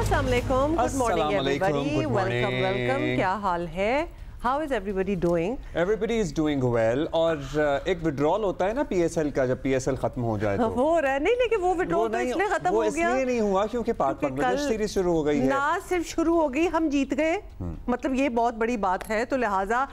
अस्सलाम वालेकुम, good morning everybody, welcome. क्या हाल है? How is everybody doing? Everybody is doing well. और एक विड्रॉल होता है ना पीएसएल का, जब पीएसएल खत्म हो जाए तो हो रहा है। नहीं, लेकिन वो विड्रॉल तो इसलिए खत्म हो गया, इसलिए नहीं हुआ क्योंकि पाक बांग्लादेश सीरीज शुरू हो गई है। ना सिर्फ शुरू हो गई, हम जीत गए, मतलब ये बहुत बड़ी बात है। तो लिहाजा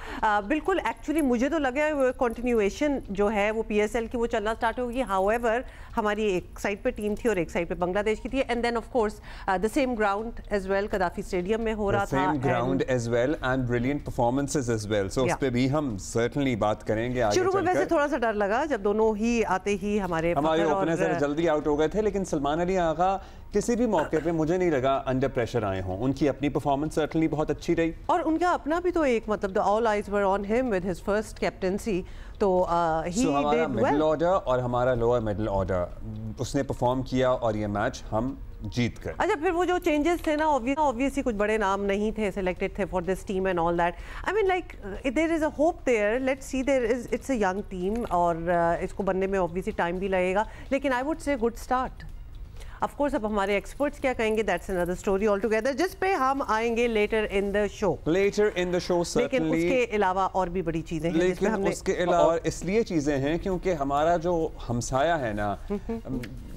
बिल्कुल एक्चुअली मुझे तो लगा कंटिन्यूएशन जो है वो पीएसएल की वो चलना स्टार्ट होगी। हाउएवर हमारी एक साइड पे टीम थी और एक साइड पे बांग्लादेश की थी, and then of course the same ground as well, Gaddafi stadium में हो रहा था, same ground as well and brilliant performances as well. So उस पे भी हम सर्टेनली बात करेंगे आगे चलकर। शुरू में वैसे थोड़ा सा डर लगा जब दोनों ही आते ही हमारे ओपनर जल्दी आउट हो गए थे, लेकिन सलमान अली आगा किसी भी मौके पे मुझे नहीं लगा अंडर प्रेशर आए हों। उनकी अपनी परफॉर्मेंस सर्टेनली बहुत अच्छी रही और उनका अपना भी तो एक मतलब the all eyes were on him with his first captaincy. तो ही हमारा मिडिल ऑर्डर और हमारा लोअर मिडिल ऑर्डर उसने परफॉर्म किया और ये मैच हम जीत कर। अच्छा, फिर वो जो चेंजेस थे ना, ऑब्वियसली कुछ बड़े नाम नहीं थे सिलेक्टेड थे for this team and all that. I mean like there is a hope there, let's see, there is, it's a young team और इसको बनने में ऑब्वियसली टाइम भी लगेगा, लेकिन I would say good start. Of course अब हमारे experts क्या कहेंगे, that's another story all together, जिस पे हम आएंगे लेटर इन द शो। लेकिन उसके अलावा और भी बड़ी चीजें हैं, लेकिन हमने उसके अलावा इसलिए चीजें हैं क्योंकि हमारा जो हमसाया है ना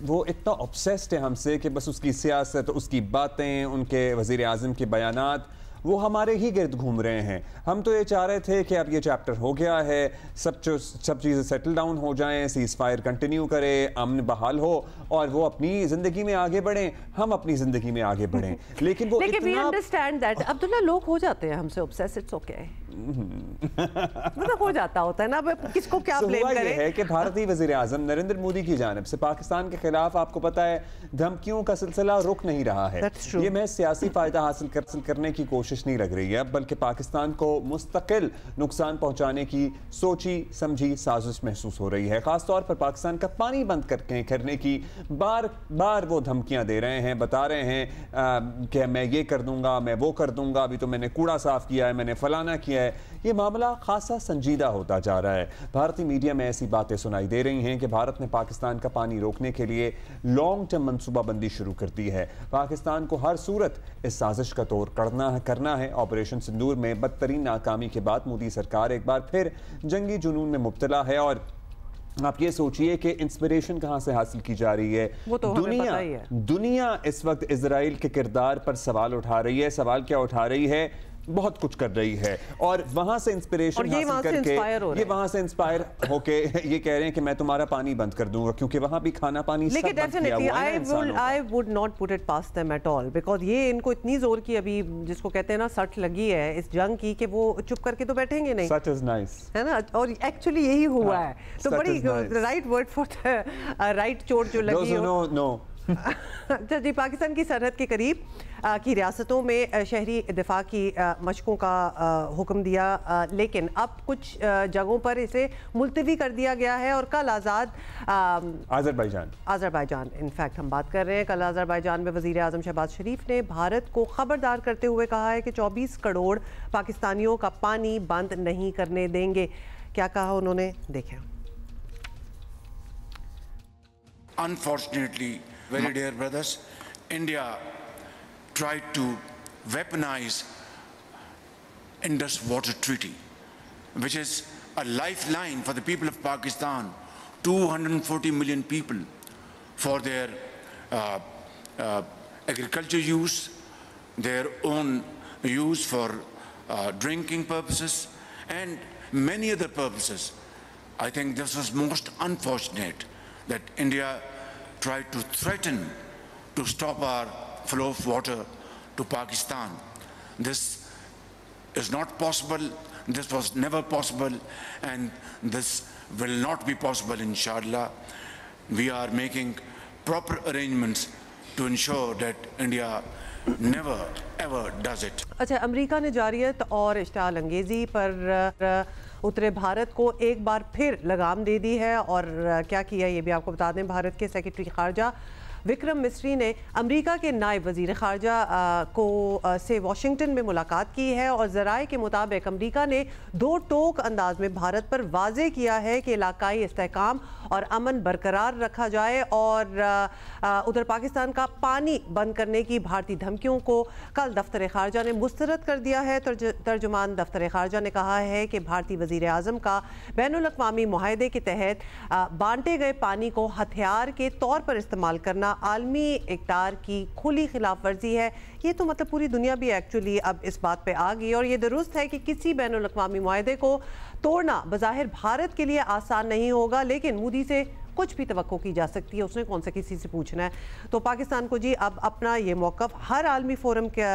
वो इतना ऑब्सेस्ड है हमसे कि बस उसकी सियासत, उसकी बातें, उनके वजीर आज़म के बयानात वो हमारे ही गिर्द घूम रहे हैं। हम तो ये चाह रहे थे कि अब ये चैप्टर हो गया है, सब चीज़ें सेटल डाउन हो जाएं, सीज फायर कंटिन्यू करे, अमन बहाल हो और वो अपनी ज़िंदगी में आगे बढ़ें, हम अपनी ज़िंदगी में आगे बढ़ें। लेकिन वो वी अंडरस्टैंड दैट अब्दुल्ला, लोग हो जाते हैं हमसे ऑब्सेस्ड, इट्स ओके, मतलब हो जाता होता है ना, किसको क्या ब्लेम करें। है कि भारतीय वज़ीर आज़म नरेंद्र मोदी की जानिब से पाकिस्तान के खिलाफ आपको पता है धमकियों का सिलसिला रुक नहीं रहा है। ये मैं सियासी फ़ायदा हासिल करने की कोशिश नहीं लग रही है, बल्कि पाकिस्तान को मुस्तकिल नुकसान पहुंचाने की सोची समझी साजिश महसूस हो रही है। खासतौर पर पाकिस्तान का पानी बंद करने की बार बार वो धमकियां दे रहे हैं, बता रहे हैं कि मैं ये कर दूंगा, मैं वो कर दूंगा, अभी तो मैंने कूड़ा साफ किया है, मैंने फलाना किया है। ये मामला खासा संजीदा होता जा रहा है। भारतीय मीडिया में ऐसी बातें सुनाई दे रही हैं कि भारत ने पाकिस्तान का पानी रोकने के लिए लॉन्ग टर्म मंसूबाबंदी शुरू कर दी है। पाकिस्तान को हर सूरत इस साजिश का तोड़ करना है। ऑपरेशन सिंदूर में बदतरीन नाकामी के बाद मोदी सरकार एक बार फिर जंगी जुनून में मुब्तला है और आप ये सोचिए कि इंस्पिरेशन कहां से हासिल की जा रही है। वो तो दुनिया इस वक्त इजराइल के किरदार पर सवाल उठा रही है। सवाल क्या उठा रही है? बहुत कुछ कर रही है और वहां से इंस्पिरेशन हासिल करके ये वहां से इंस्पायर होके ये कह रहे हैं कि मैं तुम्हारा पानी बंद कर दूंगा, क्योंकि वहां भी खाना पानी सब बंद किया हुआ है। I would not put it past them at all, because ये इनको इतनी जोर की अभी जिसको कहते हैं ना सट लगी है इस जंग की कि वो चुप करके तो बैठेंगे नहीं। सच इज नाइस, है ना, और एक्चुअली यही हुआ है। तो बड़ी राइट वर्ड फॉर राइट चोट जो लगी हो। अच्छा जी, पाकिस्तान की सरहद के करीब की रियासतों में शहरी दिफा की मशकों का हुक्म दिया, लेकिन अब कुछ जगहों पर इसे मुलतवी कर दिया गया है और कल आज़रबाईजान इनफैक्ट हम बात कर रहे हैं, कल आज़रबाईजान में वज़ीर आज़म शहबाज शरीफ ने भारत को खबरदार करते हुए कहा है कि 24 करोड़ पाकिस्तानियों का पानी बंद नहीं करने देंगे। क्या कहा उन्होंने, देखें। Unfortunately, very dear brothers, India tried to weaponize Indus Water Treaty, which is a lifeline for the people of Pakistan, 240 million people, for their agriculture use, their own use for drinking purposes, and many other purposes. I think this was most unfortunate that India tried to threaten to stop our flow of water to Pakistan. This is not possible, this was never possible, and this will not be possible, inshallah. We are making proper arrangements to ensure that India never ever does it. अच्छा, America ने जारियत और इश्तिआल अंगेजी पर उतरे भारत को एक बार फिर लगाम दे दी है और क्या किया ये भी आपको बता दें। भारत के सेक्रेटरी खारजा विक्रम मिस्री ने अमेरिका के नायब वजीर खारजा से वाशिंगटन में मुलाकात की है और ज़राए के मुताबिक अमेरिका ने दो टोक अंदाज में भारत पर वाजे किया है कि इलाकाई इस्तेहकाम और अमन बरकरार रखा जाए और उधर पाकिस्तान का पानी बंद करने की भारतीय धमकियों को कल दफ्तर खारजा ने मुस्तरद कर दिया है। तर्जुमान दफ्तर खारजा ने कहा है कि भारतीय वजीर आज़म का बैनुल-अक़वामी मुआहदे के तहत बांटे गए पानी को हथियार के तौर पर इस्तेमाल करना आलमी इक़्तिदार की खुली खिलाफ वर्जी है। ये तो मतलब पूरी दुनिया भी एक्चुअली अब इस बात पे आ गई और ये दुरुस्त है कि किसी बैनुल-अक़वामी मुआहदे को तोड़ना बज़ाहिर भारत के लिए आसान नहीं होगा, लेकिन मोदी से कुछ भी तवक्को की जा सकती है, उसने कौन सा किसी से पूछना है। तो पाकिस्तान को जी अब अपना ये मौक़िफ़ हर आलमी फोरम के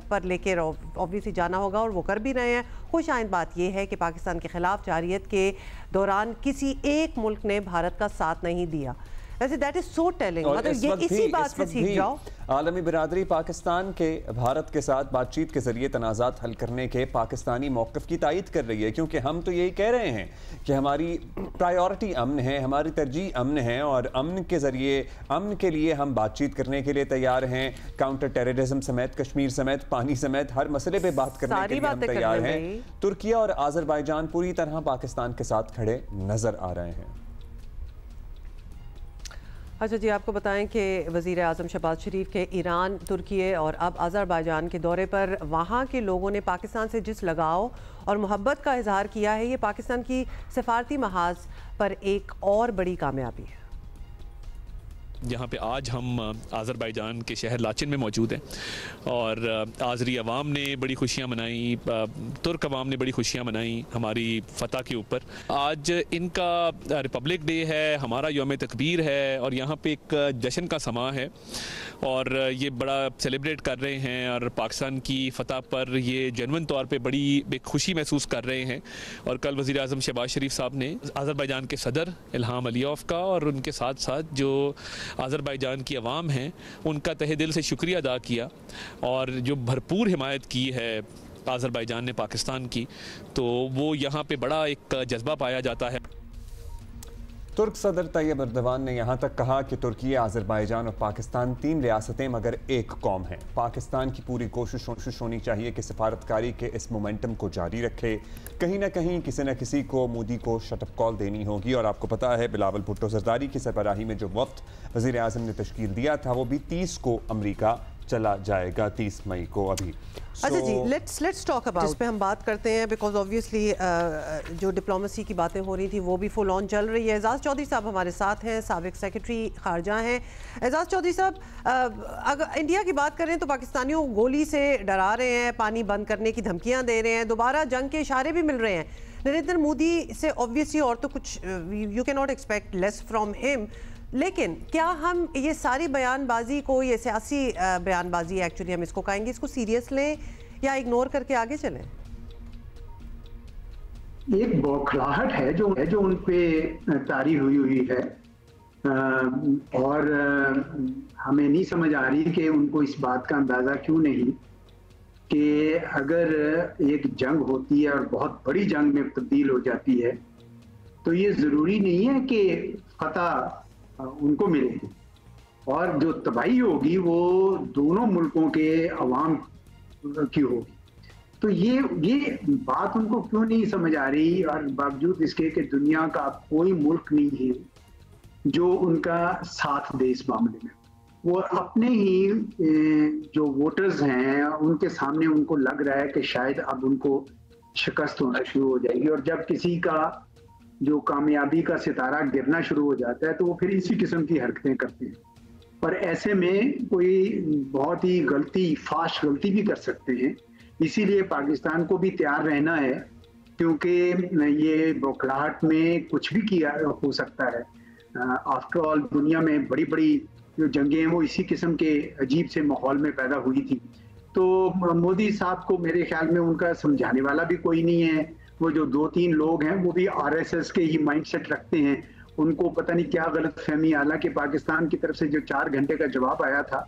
पर लेके ऑब्वियसली जाना होगा और वो कर भी रहे हैं। खुश आइंद बात यह है कि पाकिस्तान के ख़िलाफ़ जारियत के दौरान किसी एक मुल्क ने भारत का साथ नहीं दिया। वैसे दैट इज सो टेलिंग, मतलब ये इसी बात से सीख जाओ। आलमी बिरादरी पाकिस्तान के भारत के साथ बातचीत के जरिए तनाज़ात हल करने के पाकिस्तानी मौक़िफ़ की तायद कर रही है, क्योंकि हम तो यही कह रहे हैं कि हमारी प्रायोरिटी अमन है, हमारी तरजीह अमन है और अमन के ज़रिए अमन के लिए हम बातचीत करने के लिए तैयार हैं। काउंटर टेररिज्म समेत, कश्मीर समेत, पानी समेत हर मसले पर बात करने के लिए हम तैयार हैं। तुर्किया और आज़रबाईजान पूरी तरह पाकिस्तान के साथ खड़े नज़र आ रहे हैं। अच्छा जी, आपको बताएं कि वज़ीर आज़म शहबाज शरीफ के ईरान, तुर्की और अब आज़रबाईजान के दौरे पर वहाँ के लोगों ने पाकिस्तान से जिस लगाव और मोहब्बत का इजहार किया है, ये पाकिस्तान की सफारती महाज पर एक और बड़ी कामयाबी है। जहाँ पे आज हम आज़रबाईजान के शहर लाचिन में मौजूद हैं और आज़री अवाम ने बड़ी खुशियाँ मनाई, तुर्क अवाम ने बड़ी खुशियाँ मनाई हमारी फ़तह के ऊपर। आज इनका रिपब्लिक डे है, हमारा यौम तकबीर है और यहाँ पे एक जश्न का समा है और ये बड़ा सेलिब्रेट कर रहे हैं और पाकिस्तान की फ़तह पर ये जेन्युइन तौर पे बड़ी एक खुशी महसूस कर रहे हैं। और कल वज़ीर आज़म शहबाज शरीफ साहब ने आज़रबाईजान के सदर इल्हाम अलियव का और उनके साथ साथ जो आज़रबाईजान की अवाम हैं उनका तहे दिल से शुक्रिया अदा किया और जो भरपूर हिमायत की है आज़रबाईजान ने पाकिस्तान की, तो वो यहाँ पे बड़ा एक जज्बा पाया जाता है। तुर्क सदर तैयब एर्दोगान ने यहाँ तक कहा कि तुर्की, आज़रबाईजान और पाकिस्तान तीन रियासतें मगर एक कौम हैं। पाकिस्तान की पूरी कोशिश होनी चाहिए कि सफारतकारी के इस मोमेंटम को जारी रखे। कहीं ना कहीं किसी न किसी को मोदी को शटअप कॉल देनी होगी और आपको पता है बिलावल भुट्टो ज़रदारी की सरबराही में जो वफ्द वज़ीर आज़म ने तश्कील दिया था वो भी 30 को अमरीका चला जाएगा, 30 मई को। अभी अच्छा जी, लेट्स टॉक अबाउट जिस पे हम बात करते हैं, बिकॉज ऑब्वियसली जो डिप्लोमेसी की बातें हो रही थी वो भी फुल ऑन चल रही है। एजाज चौधरी साहब हमारे साथ हैं, साबिक सेक्रेटरी खारजा हैं। एजाज चौधरी साहब, अगर इंडिया की बात करें तो पाकिस्तानियों को गोली से डरा रहे हैं, पानी बंद करने की धमकियां दे रहे हैं, दोबारा जंग के इशारे भी मिल रहे हैं नरेंद्र मोदी से ऑब्वियसली, और तो कुछ you can not expect less from him. लेकिन क्या हम ये सारी बयानबाजी को, ये सियासी बयानबाजी एक्चुअली हम इसको कहेंगे, इसको सीरियस लें या इग्नोर करके आगे चलें? एक बौखलाहट है जो उन पे तारी हुई है और हमें नहीं समझ आ रही कि उनको इस बात का अंदाजा क्यों नहीं कि अगर एक जंग होती है और बहुत बड़ी जंग में तब्दील हो जाती है तो ये जरूरी नहीं है कि फतह उनको मिलेगी और जो तबाही होगी वो दोनों मुल्कों के अवाम की होगी। तो ये बात उनको क्यों नहीं समझ आ रही, और बावजूद इसके कि दुनिया का कोई मुल्क नहीं है जो उनका साथ दे इस मामले में। वो अपने ही जो वोटर्स हैं उनके सामने उनको लग रहा है कि शायद अब उनको शिकस्त होना शुरू हो जाएगी, और जब किसी का जो कामयाबी का सितारा गिरना शुरू हो जाता है तो वो फिर इसी किस्म की हरकतें करते हैं। और ऐसे में कोई बहुत ही फास्ट गलती भी कर सकते हैं। इसीलिए पाकिस्तान को भी तैयार रहना है, क्योंकि ये बौखलाहट में कुछ भी किया हो सकता है। आफ्टर ऑल दुनिया में बड़ी बड़ी जो जंगें हैं वो इसी किस्म के अजीब से माहौल में पैदा हुई थी। तो मोदी साहब को मेरे ख्याल में उनका समझाने वाला भी कोई नहीं है। वो जो 2-3 लोग हैं वो भी आरएसएस के ही माइंडसेट रखते हैं, उनको पता नहीं क्या गलतफहमी। हालांकि पाकिस्तान की तरफ से जो 4 घंटे का जवाब आया था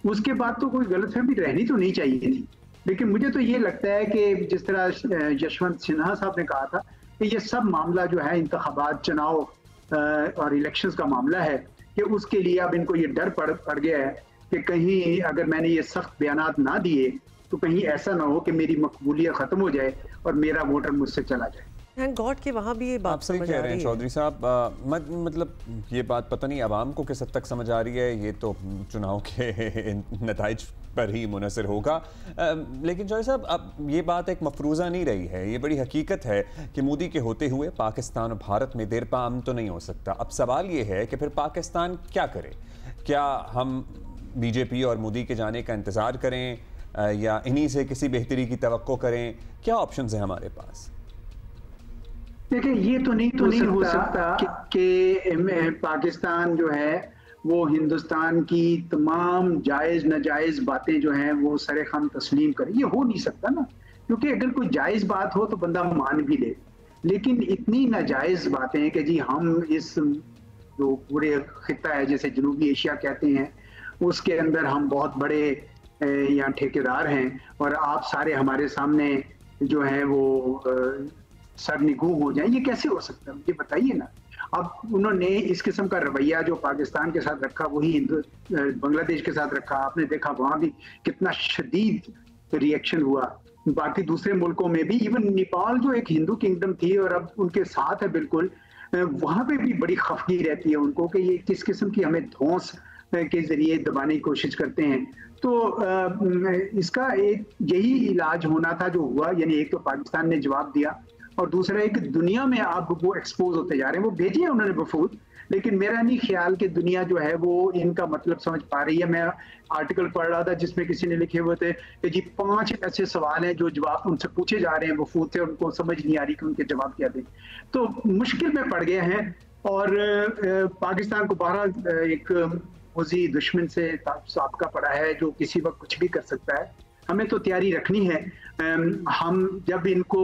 उसके बाद तो कोई गलतफहमी रहनी तो नहीं चाहिए थी। लेकिन मुझे तो ये लगता है कि जिस तरह यशवंत सिन्हा साहब ने कहा था कि ये सब मामला जो है इंतखाबात, चुनाव और इलेक्शंस का मामला है, कि उसके लिए अब इनको ये डर पड़ गया है कि कहीं अगर मैंने ये सख्त बयानात ना दिए तो कहीं ऐसा ना हो कि मेरी मकबूलियत खत्म हो जाए और मेरा वोटर मुझसे चला जाए। थैंक गॉड कि वहाँ भी ये बात समझ आ रही है चौधरी साहब। मतलब ये बात पता नहीं आवाम को किस हद तक समझ आ रही है, ये तो चुनाव के नताइज पर ही मुनसर होगा। लेकिन चौधरी साहब अब ये बात एक मफरूज़ा नहीं रही है, ये बड़ी हकीकत है कि मोदी के होते हुए पाकिस्तान और भारत में देर पा अमन तो नहीं हो सकता। अब सवाल ये है कि फिर पाकिस्तान क्या करे? क्या हम बीजेपी और मोदी के जाने का इंतज़ार करें या इन्हीं से किसी बेहतरी की तवक्को करें? क्या ऑप्शंस हैं हमारे पास? देखिए ये तो नहीं हो सकता कि पाकिस्तान जो है वो हिंदुस्तान की तमाम जायज़ नाजायज़ बातें जो हैं वो सरेखम तस्लीम करे, ये हो नहीं सकता ना, क्योंकि अगर कोई जायज़ बात हो तो बंदा मान भी ले, लेकिन इतनी नाजायज़ बातें हैं कि जी हम इस जो पूरे खिता है जिसे जनूबी एशिया कहते हैं उसके अंदर हम बहुत बड़े यहाँ ठेकेदार हैं और आप सारे हमारे सामने जो है वो सरनिगू हो जाए, ये कैसे हो सकता है मुझे बताइए ना। अब उन्होंने इस किस्म का रवैया जो पाकिस्तान के साथ रखा वही बांग्लादेश के साथ रखा, आपने देखा वहां भी कितना शदीद रिएक्शन हुआ। बाकी दूसरे मुल्कों में भी, इवन नेपाल जो एक हिंदू किंगडम थी और अब उनके साथ है बिल्कुल, वहां पे भी बड़ी खफगी रहती है उनको कि ये किस किस्म की हमें धौंस के जरिए दबाने की कोशिश करते हैं। तो इसका एक यही इलाज होना था जो हुआ, यानी एक तो पाकिस्तान ने जवाब दिया और दूसरा एक दुनिया में आप वो एक्सपोज होते जा रहे हैं, वो भेजे उन्होंने वफूद, लेकिन मेरा नहीं ख्याल कि दुनिया जो है वो इनका मतलब समझ पा रही है। मैं आर्टिकल पढ़ रहा था जिसमें किसी ने लिखे हुए थे कि जी 5 ऐसे सवाल हैं जो जवाब उनसे पूछे जा रहे हैं वफूद से, उनको समझ नहीं आ रही कि उनके जवाब क्या दें, तो मुश्किल में पड़ गए हैं। और पाकिस्तान को बहरहाल एक मुजी दुश्मन से साबका पड़ा है जो किसी वक्त कुछ भी कर सकता है। हमें तो तैयारी रखनी है। हम जब इनको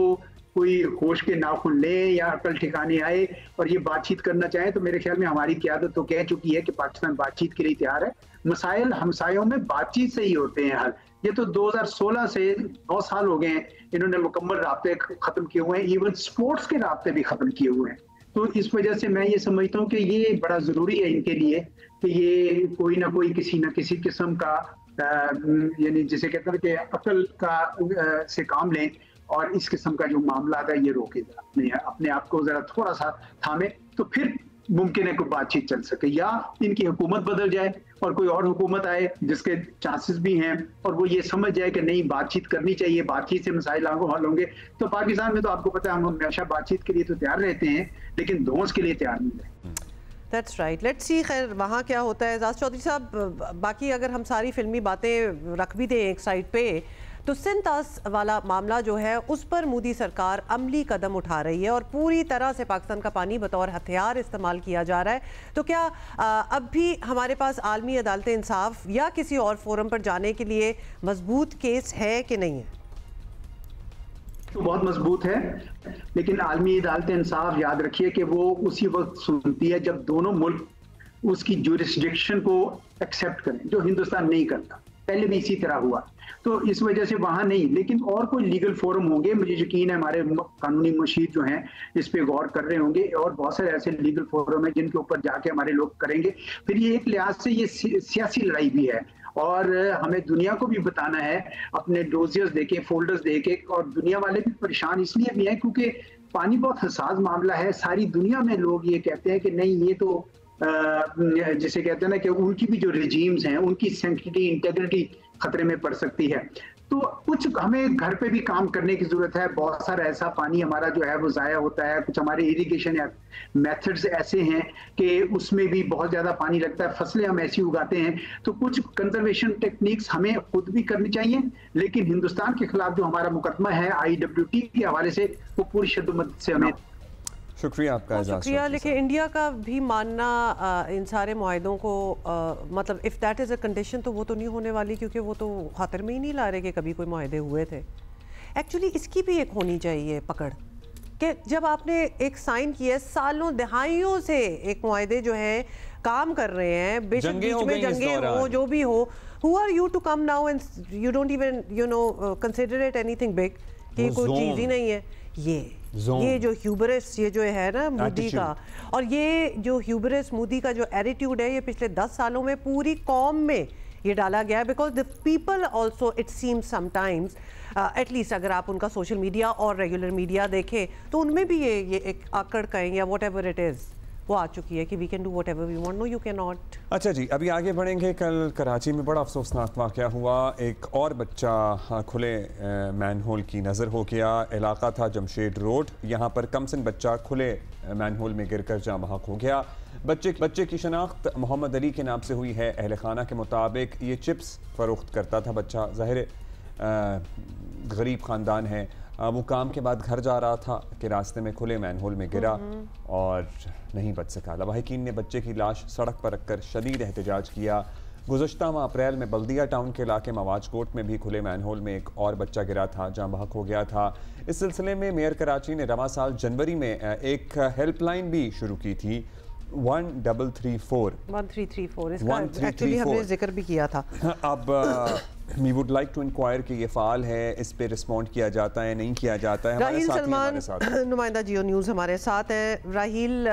कोई होश के नाखुन ले या अकल ठिकाने आए और ये बातचीत करना चाहे तो मेरे ख्याल में हमारी क़यादत तो कह चुकी है कि पाकिस्तान बातचीत के लिए तैयार है। मसाइल हमसायों में बातचीत से ही होते हैं हल। ये तो 2016 से 9 साल हो गए हैं इन्होंने मुकम्मल राब्ते खत्म किए हुए हैं, इवन स्पोर्ट्स के राब्ते भी खत्म किए हुए हैं। तो इस वजह से मैं ये समझता हूँ कि ये बड़ा ज़रूरी है इनके लिए कि ये कोई ना कोई किसी न किसी किस्म का यानी जिसे कहते हैं कि अकल का से काम लें और इस किस्म का जो मामला है ये रोके, अपने आप को जरा थोड़ा सा थामे, तो फिर मुमकिन है कोई बातचीत चल सके, या इनकी हुकूमत बदल जाए और कोई और हुकूमत आए जिसके चांसेस भी हैं और वो ये समझ जाए कि नहीं बातचीत करनी चाहिए, बातचीत से मसाइल हल होंगे। तो पाकिस्तान में तो आपको पता है हम हमेशा बातचीत के लिए तो तैयार रहते हैं लेकिन धौंस के लिए तैयार नहीं रहते। दैट्स राइट, लेट्स सी खैर वहाँ क्या होता है। एजाज चौधरी साहब, बाकी अगर हम सारी फिल्मी बातें रख भी दें एक साइड पे, तो सिंतास वाला मामला जो है उस पर मोदी सरकार अमली कदम उठा रही है और पूरी तरह से पाकिस्तान का पानी बतौर हथियार इस्तेमाल किया जा रहा है। तो क्या अब भी हमारे पास आलमी अदालत इंसाफ या किसी और फोरम पर जाने के लिए मजबूत केस है कि नहीं है? तो बहुत मजबूत है, लेकिन आलमी अदालत इंसाफ याद रखिए कि वो उसी वक्त सुनती है जब दोनों मुल्क उसकी ज्यूरिसडिक्शन को एक्सेप्ट करें, जो हिंदुस्तान नहीं करता। पहले भी इसी तरह हुआ, तो इस वजह से वहां नहीं, लेकिन और कोई लीगल फोरम होंगे, मुझे यकीन है हमारे कानूनी मुशीर जो हैं इस पे गौर कर रहे होंगे और बहुत सारे ऐसे लीगल फोरम है जिनके ऊपर जाके हमारे लोग करेंगे। फिर ये एक लिहाज से ये सियासी लड़ाई भी है और हमें दुनिया को भी बताना है, अपने डोजियर्स देके, फोल्डर्स देके, और दुनिया वाले भी परेशान इसलिए भी हैं क्योंकि पानी बहुत हसास मामला है। सारी दुनिया में लोग ये कहते हैं कि नहीं ये तो जिसे कहते हैं ना कि उनकी भी जो रिजीम्स हैं उनकी सेंटिटी इंटेग्रिटी खतरे में पड़ सकती है। तो कुछ हमें घर पे भी काम करने की जरूरत है। बहुत सारा ऐसा पानी हमारा जो है वो जाया होता है, कुछ हमारे इरिगेशन मेथड्स ऐसे हैं कि उसमें भी बहुत ज्यादा पानी लगता है, फसलें हम ऐसी उगाते हैं। तो कुछ कंजर्वेशन टेक्निक्स हमें खुद भी करनी चाहिए, लेकिन हिंदुस्तान के खिलाफ जो हमारा मुकदमा है IWT के हवाले से वो पूरी शिद्दत से हमें। शुक्रिया आपका, शुक्रिया। लेकिन इंडिया का भी मानना इन सारे मुआहदों को मतलब if that is a condition तो वो तो नहीं होने वाली, क्योंकि वो तो खातिर में ही नहीं ला रहे कि कभी कोई मुआहदे हुए थे। एक्चुअली इसकी भी एक होनी चाहिए पकड़ कि जब आपने एक साइन किया, सालों दहाइयों से एक मुआहदे जो है काम कर रहे हैं, बेशक बीच में जंगें हो जो भी हो, who are you to come now and you don't even consider it anything big कि कोई चीज़ ही नहीं है। ये जो ह्यूबरस, ये जो है ना मोदी का, और ये जो ह्यूबरस मोदी का जो एटीट्यूड है, ये पिछले 10 सालों में पूरी कौम में ये डाला गया है। Because the people also it seems sometimes, at least अगर आप उनका सोशल मीडिया और रेगुलर मीडिया देखें तो उनमें भी ये एक आकड़ कहें या वॉट एवर इट इज़ वो आ चुकी है कि we can do whatever we want, no you can not. अच्छा जी, अभी आगे बढ़ेंगे। कल कराची में बड़ा अफसोसनाक वाक़या हुआ। एक और बच्चा खुले मैनहोल की नज़र हो गया। इलाका था जमशेद रोड, यहाँ पर कमसिन बच्चा खुले मैनहोल में गिरकर जाँ बहक हो गया। बच्चे की शनाख्त मोहम्मद अली के नाम से हुई है। अहल खाना के मुताबिक ये चिप्स फ़रोख्त करता था बच्चा, ज़ाहिर गरीब ख़ानदान है। वो काम के बाद घर जा रहा था कि रास्ते में खुले मैनहोल में गिरा और नहीं बच सका। लवाहिकीन ने बच्चे की लाश सड़क पर रखकर शदीद एहतजाज किया। गुज़श्ता माह अप्रैल में बल्दिया टाउन के इलाके मवाज कोट में भी खुले मैनहोल में एक और बच्चा गिरा था, जाँ बहक हो गया था। इस सिलसिले में मेयर कराची ने रवां साल जनवरी में एक हेल्पलाइन भी शुरू की थी, 1334 इसका एक्चुअली हमने जिक्र भी किया था। अब we would like to inquire कि ये फ़ाल है, इस पे रिस्पॉन्ड किया जाता है, नहीं किया जाता है। राहील सलमान नुमाइंदा जियो न्यूज़ हमारे साथ है। राहील,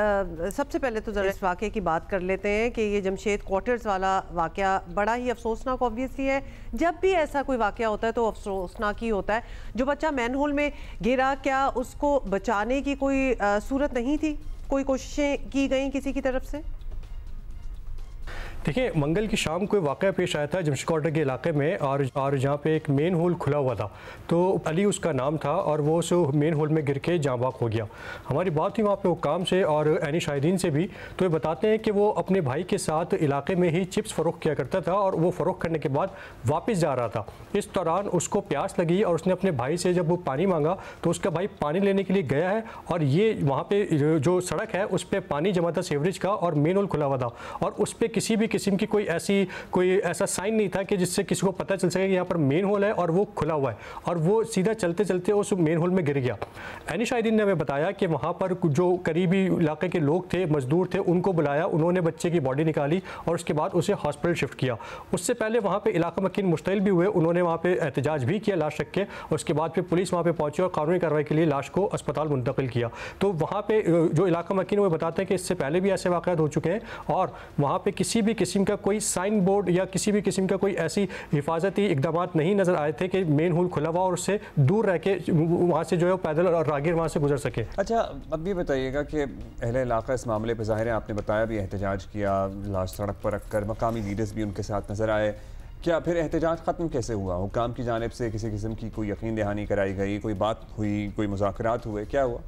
सबसे पहले तो ज़रा इस वाक़े की बात कर लेते हैं कि ये जमशेद क्वार्टर्स वाला वाक़या बड़ा ही अफसोसनाक ऑब्वियसली है। जब भी ऐसा कोई वाक़या होता है तो अफसोसनाक ही होता है। जो बच्चा मैनहोल में गिरा, क्या उसको बचाने की कोई सूरत नहीं थी? कोई कोशिशें की गई किसी की तरफ से? देखिए, मंगल की शाम कोई वाक़या पेश आया था जमशेद क्वार्टर के इलाके में, और जहाँ पे एक मेन होल खुला हुआ था, तो अली उसका नाम था, और वो उस मेन होल में गिर के जाँ बहक हो गया। हमारी बात हुई वहाँ पे हुक्काम से और एनी शाहिदीन से भी, तो ये बताते हैं कि वो अपने भाई के साथ इलाके में ही चिप्स फ़रोख्त किया करता था, और वो फ़रोख्त करने के बाद वापस जा रहा था। इस दौरान उसको प्यास लगी और उसने अपने भाई से जब वो पानी मांगा तो उसका भाई पानी लेने के लिए गया है, और ये वहाँ पर जो सड़क है उस पर पानी जमा था सीवरेज का, और मेन होल खुला हुआ था, और उस पर किसी भी किस्म की कोई ऐसा साइन नहीं था कि जिससे किसी को पता चल सके कि यहाँ पर मेन होल है और वो खुला हुआ है, और वो सीधा चलते चलते उस मेन होल में गिर गया। एनी शाहिदीन ने हमें बताया कि वहाँ पर जो करीबी इलाके के लोग थे, मजदूर थे, उनको बुलाया, उन्होंने बच्चे की बॉडी निकाली और उसके बाद उसे हॉस्पिटल शिफ्ट किया। उससे पहले वहाँ पर इलाका मकीन मुश्तइल भी हुए, उन्होंने वहाँ पर एहतजाज भी किया लाश रख के, और उसके बाद फिर पुलिस वहाँ पर पहुँची और कानूनी कार्रवाई के लिए लाश को अस्पताल मुंतकिल किया। तो वहाँ पर जो इलाका मकीन वो बताते हैं कि इससे पहले भी ऐसे वाक़यात हो चुके हैं, और वहाँ पर किसी भी किस्म का कोई साइन बोर्ड या किसी भी किस्म का कोई ऐसी हिफाजती इकदाम नहीं नजर आए थे कि मेन होल खुला हुआ और उससे दूर रह के वहाँ से जो है पैदल और राहगीर वहाँ से गुजर सके। अच्छा, अब ये बताइएगा कि अहले इलाका इस मामले पर ज़ाहिर है आपने बताया भी एहतजाज किया, लाश सड़क पर रखकर, मकामी लीडर्स भी उनके साथ नजर आए। क्या फिर एहतजाज ख़त्म कैसे हुआ? हुकाम की जानिब से किसी किस्म की कोई यकीन दहानी कराई गई, कोई बात हुई, कोई मुज़ाकरात हुए, क्या हुआ?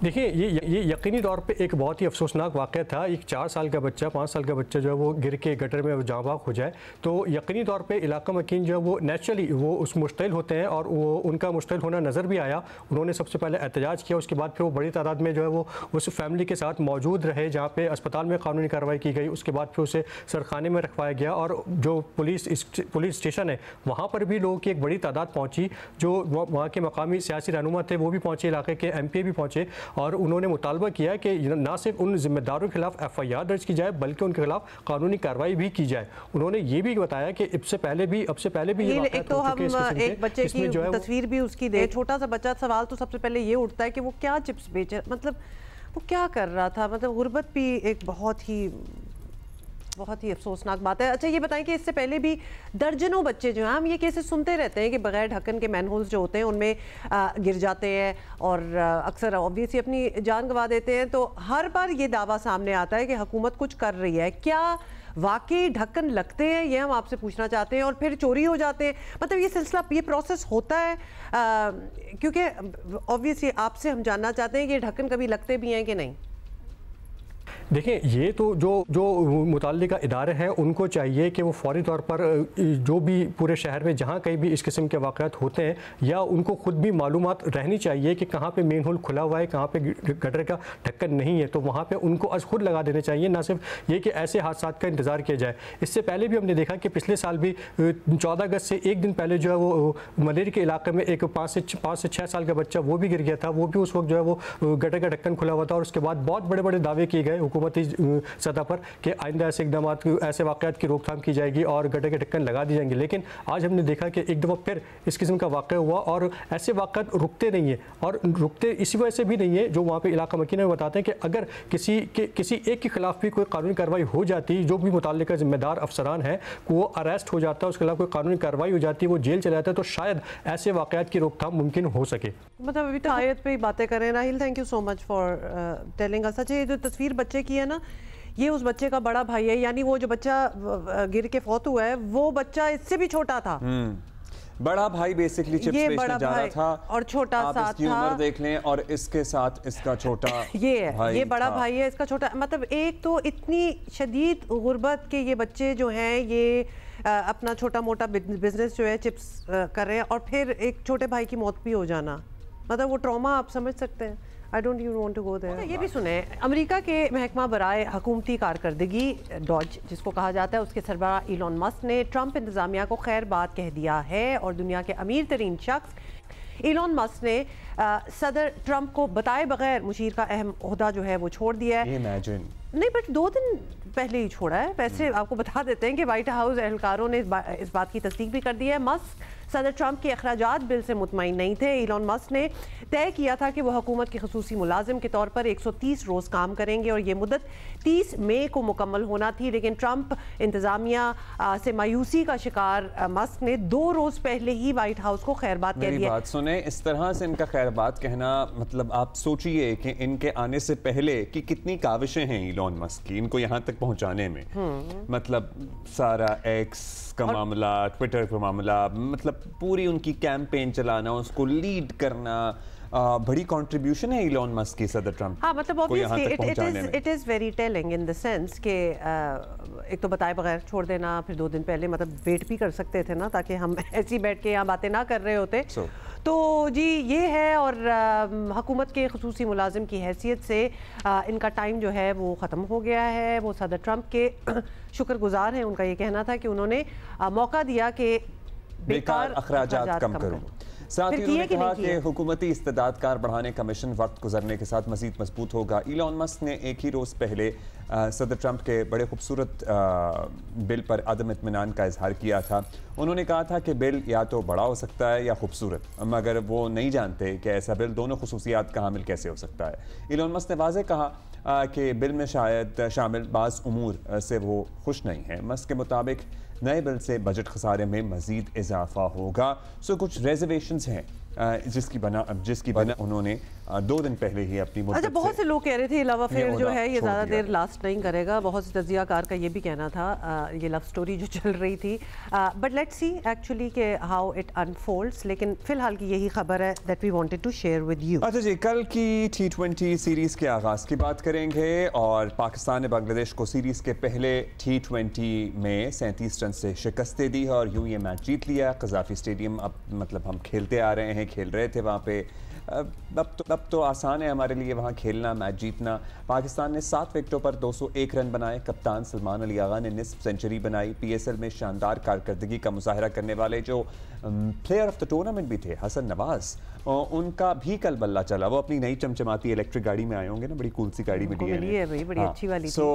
देखिए, ये यकीनी तौर पे एक बहुत ही अफसोसनाक वाक़या था। एक 4 साल का बच्चा, 5 साल का बच्चा जो है वो गिर के गटर में जाँ बहक हो जाए, तो यकीनी तौर पे इलाका मकीन जो है वो नेचुरली वो उस मुश्तइल होते हैं, और वो उनका मुश्तइल होना नज़र भी आया। उन्होंने सबसे पहले एहतजाज किया, उसके बाद फिर वो बड़ी तादाद में जो है वो उस फैमिली के साथ मौजूद रहे, जहाँ पे अस्पताल में कानूनी कार्रवाई की गई। उसके बाद फिर उसे सरखाने में रखवाया गया, और जो पुलिस स्टेशन है वहाँ पर भी लोगों की एक बड़ी तादाद पहुँची। जो वहाँ के मकामी सियासी रहनुमा थे वो भी पहुँचे, इलाके के MP भी पहुँचे, और उन्होंने मुतालबा किया कि न सिर्फ उन जिम्मेदारों के खिलाफ FIR दर्ज की जाए, बल्कि उनके खिलाफ कानूनी कार्रवाई भी की जाए। उन्होंने ये भी बताया कि अब से पहले भी एक तो हम एक बच्चे की तस्वीर भी उसकी दे, छोटा सा बच्चा, सवाल तो सबसे पहले ये उठता है कि वो क्या चिप्स बेचे, मतलब वो क्या कर रहा था, मतलब गुर्बत भी एक बहुत ही अफसोसनाक बात है। अच्छा, ये बताएं कि इससे पहले भी दर्जनों बच्चे जो हैं, हम ये केसेस सुनते रहते हैं कि बगैर ढक्कन के मैनहोल्स जो होते हैं उनमें गिर जाते हैं और अक्सर ऑब्वियसली अपनी जान गंवा देते हैं। तो हर बार ये दावा सामने आता है कि हुकूमत कुछ कर रही है। क्या वाकई ढक्कन लगते हैं, ये हम आपसे पूछना चाहते हैं, और फिर चोरी हो जाते हैं? मतलब ये सिलसिला, ये प्रोसेस होता है? क्योंकि ऑब्वियसली आपसे हम जानना चाहते हैं कि ढक्कन कभी लगते भी हैं कि नहीं। देखिए, ये तो जो मुताल्लिका इदारे हैं उनको चाहिए कि वो फौरी तौर पर जो भी पूरे शहर में जहाँ कहीं भी इस किस्म के वाक़यात होते हैं, या उनको ख़ुद भी मालूमात रहनी चाहिए कि कहाँ पे मेन होल खुला हुआ है, कहाँ पे गटर का ढक्कन नहीं है, तो वहाँ पे उनको आज खुद लगा देने चाहिए, ना सिर्फ ये कि ऐसे हादसा का इंतज़ार किया जाए। इससे पहले भी हमने देखा कि पिछले साल भी 14 अगस्त से एक दिन पहले जो है वो मलेरी के इलाके में एक 5 से 6 साल का बच्चा वो भी गिर गया था। वो भी उस वक्त जो है वो गटर का ढक्कन खुला हुआ था, और उसके बाद बहुत बड़े बड़े दावे किए गए हुकूमती सतह पर कि आइंदा ऐसे इकदाम ऐसे वाक़यात की रोकथाम की जाएगी और गड्ढे के ढक्कन लगा दी जाएंगे। लेकिन आज हमने देखा कि एक दफ़ा फिर इस किस्म का वाक़या हुआ और ऐसे वाक़यात रुकते नहीं हैं, और रुकते इसी वजह से भी नहीं है जो वहाँ पर इलाका मकीन में बताते हैं कि अगर किसी एक के खिलाफ भी कोई कानूनी कार्रवाई हो जाती, जो भी मुताल्लिका जिम्मेदार अफसरान हैं वो अरेस्ट हो जाता है, उसके खिलाफ कोई कानूनी कार्रवाई हो जाती है, वो जेल चला जाता है, तो शायद ऐसे वाक़यात की रोकथाम मुमकिन हो सके। मतलब अभी तो आयत पे ही बातें करें। Rahil, thank you so much for telling us. अच्छा, ये जो तस्वीर बच्चे की है ना, ये उस बच्चे का बड़ा भाई है, यानी वो जो बच्चा गिर के फौत हुआ है वो बच्चा इससे भी छोटा था। बड़ा भाई बेसिकली चिप्स बेचने जा रहा था और छोटा साथ था। उम्र देख लें और इसके साथ इसका छोटा ये बड़ा भाई है, इसका छोटा। मतलब एक तो इतनी शदीद गुर्बत के ये बच्चे जो हैं ये अपना छोटा मोटा बिजनेस जो है चिप्स कर रहे हैं, और फिर एक छोटे भाई की मौत भी हो जाना, मतलब वो ट्रॉमा आप समझ सकते हैं। I don't you want to go there. ये भी सुने, अमेरिका के महकमा बराए हुकूमती कारकर्दगी डॉज जिसको कहा जाता है, उसके सरबराह इलॉन मस्क ने ट्रंप इंतजामिया को खैर बात कह दिया है और दुनिया के अमीर तरीन शख्स इलॉन मस्क ने सदर ट्रंप को बताए बगैर मुशीर का अहम ओहदा जो है वो छोड़ दिया है। नहीं, बट 2 दिन पहले ही छोड़ा है। वैसे आपको बता देते हैं कि व्हाइट हाउस एहलकारों ने इस बात की तस्दीक भी कर दी है। मस्क सदर ट्रंप के अखराजात बिल से मुतमईन नहीं थे। इलॉन मस्क ने तय किया था कि वो हुकूमत के खसूसी मुलाजिम के तौर पर 130 रोज़ काम करेंगे और ये मुद्दत 30 मई को मुकम्मल होना थी, लेकिन ट्रंप इंतज़ामिया से मायूसी का शिकार मस्क ने 2 रोज़ पहले ही व्हाइट हाउस को खैरबात कह दिया। बात सुने, इस तरह से इनका खैरबात कहना, मतलब आप सोचिए कि इनके आने से पहले कि कितनी काविशें हैं इलॉन मस्क की इनको यहाँ तक पहुँचाने में। मतलब सारा एक्स का मामला, ट्विटर का मामला, मतलब पूरी उनकी कैंपेन चलाना, उसको लीड करना, बड़ी कंट्रीब्यूशन है इलॉन मस्क की सदर ट्रंप। हाँ, मतलब obviously it is very telling in the sense कि एक तो बताए बगैर छोड़ देना, फिर 2 दिन पहले, मतलब वेट भी कर सकते थे ना, ताकि हम ऐसे ही बैठ के यहाँ बातें ना कर रहे होते। तो जी ये है, और हुकूमत के खसूसी मुलाजिम की हैसियत से इनका टाइम जो है वो ख़त्म हो गया है। वो सदर ट्रंप के शुक्रगुजार हैं। उनका ये कहना था कि उन्होंने मौका दिया कि बेकार अखराजात कम करो। साथ ही उन्होंने कहा कि हुकूमती इस्तेदादकार बढ़ाने का मिशन वक्त गुजरने के साथ मजीद मजबूत होगा। इलॉन मस्क ने एक ही रोज़ पहले सदर ट्रंप के बड़े खूबसूरत बिल पर अदम इत्मीनान का इजहार किया था। उन्होंने कहा था कि बिल या तो बड़ा हो सकता है या खूबसूरत, मगर वो नहीं जानते कि ऐसा बिल दोनों खसूसियात का हामिल कैसे हो सकता है। इलॉन मस्क ने वाज़े कहा कि बिल में शायद शामिल बाज़ उमूर से वो खुश नहीं है। मस्क के मुताबिक नए बिल से बजट खसारे में मजीद इजाफा होगा। सो कुछ रिजर्वेशंस हैं जिसकी बना उन्होंने 2 दिन पहले ही अपनी मुद्दत। अच्छा, बहुत से लोग कह रहे थे लव अफेयर जो है ये ज़्यादा देर लास्ट नहीं करेगा। बहुत से तजियाकार का ये भी कहना था, ये लव स्टोरी जो चल रही थी। बट लेट्स सी एक्चुअली के हाउ इट अनफोल्ड्स। लेकिन फिलहाल की यही खबर है that we wanted to share with you. अच्छा जी, कल की T20 सीरीज़ के आगाज़ की बात करेंगे, और पाकिस्तान ने बांग्लादेश को सीरीज़ के पहले T20 में 37 रन से शिकस्त दे दी और यूं ये मैच जीत लिया। कज़ाफ़ी स्टेडियम अब मतलब हम खेलते आ रहे हैं, खेल रहे थे वहाँ पे। अब तो आसान है हमारे लिए वहाँ खेलना, मैच जीतना। पाकिस्तान ने 7 विकेटों पर 201 रन बनाए। कप्तान सलमान अली आगा ने निस्फ सेंचुरी बनाई। PSL में शानदार कारकर्दगी का मुजाहरा करने वाले जो प्लेयर ऑफ द टूर्नामेंट भी थे हसन नवाज, उनका भी कल बल्ला चला। वो अपनी नई चमचमाती इलेक्ट्रिक गाड़ी में आए होंगे ना, बड़ी कूल सी गाड़ी मिली है भाई, बड़ी अच्छी वाली। सो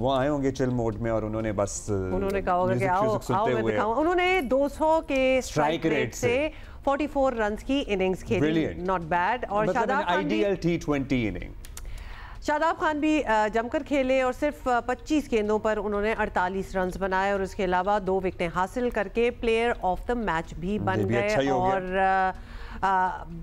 वो आए होंगे चिल मोड में और उन्होंने बस कहा होगा कि आओ मैं दिखाऊं। उन्होंने 200 के स्ट्राइक रेट से 44 रन्स की इनिंग्स खेली, नॉट बैड। और शादाब खान भी ideal T20 inning. Shadab Khan भी जमकर खेले और सिर्फ 25 गेंदों पर उन्होंने 48 रन्स बनाए और उसके अलावा 2 विकेटें हासिल करके प्लेयर ऑफ द मैच भी बन गए। और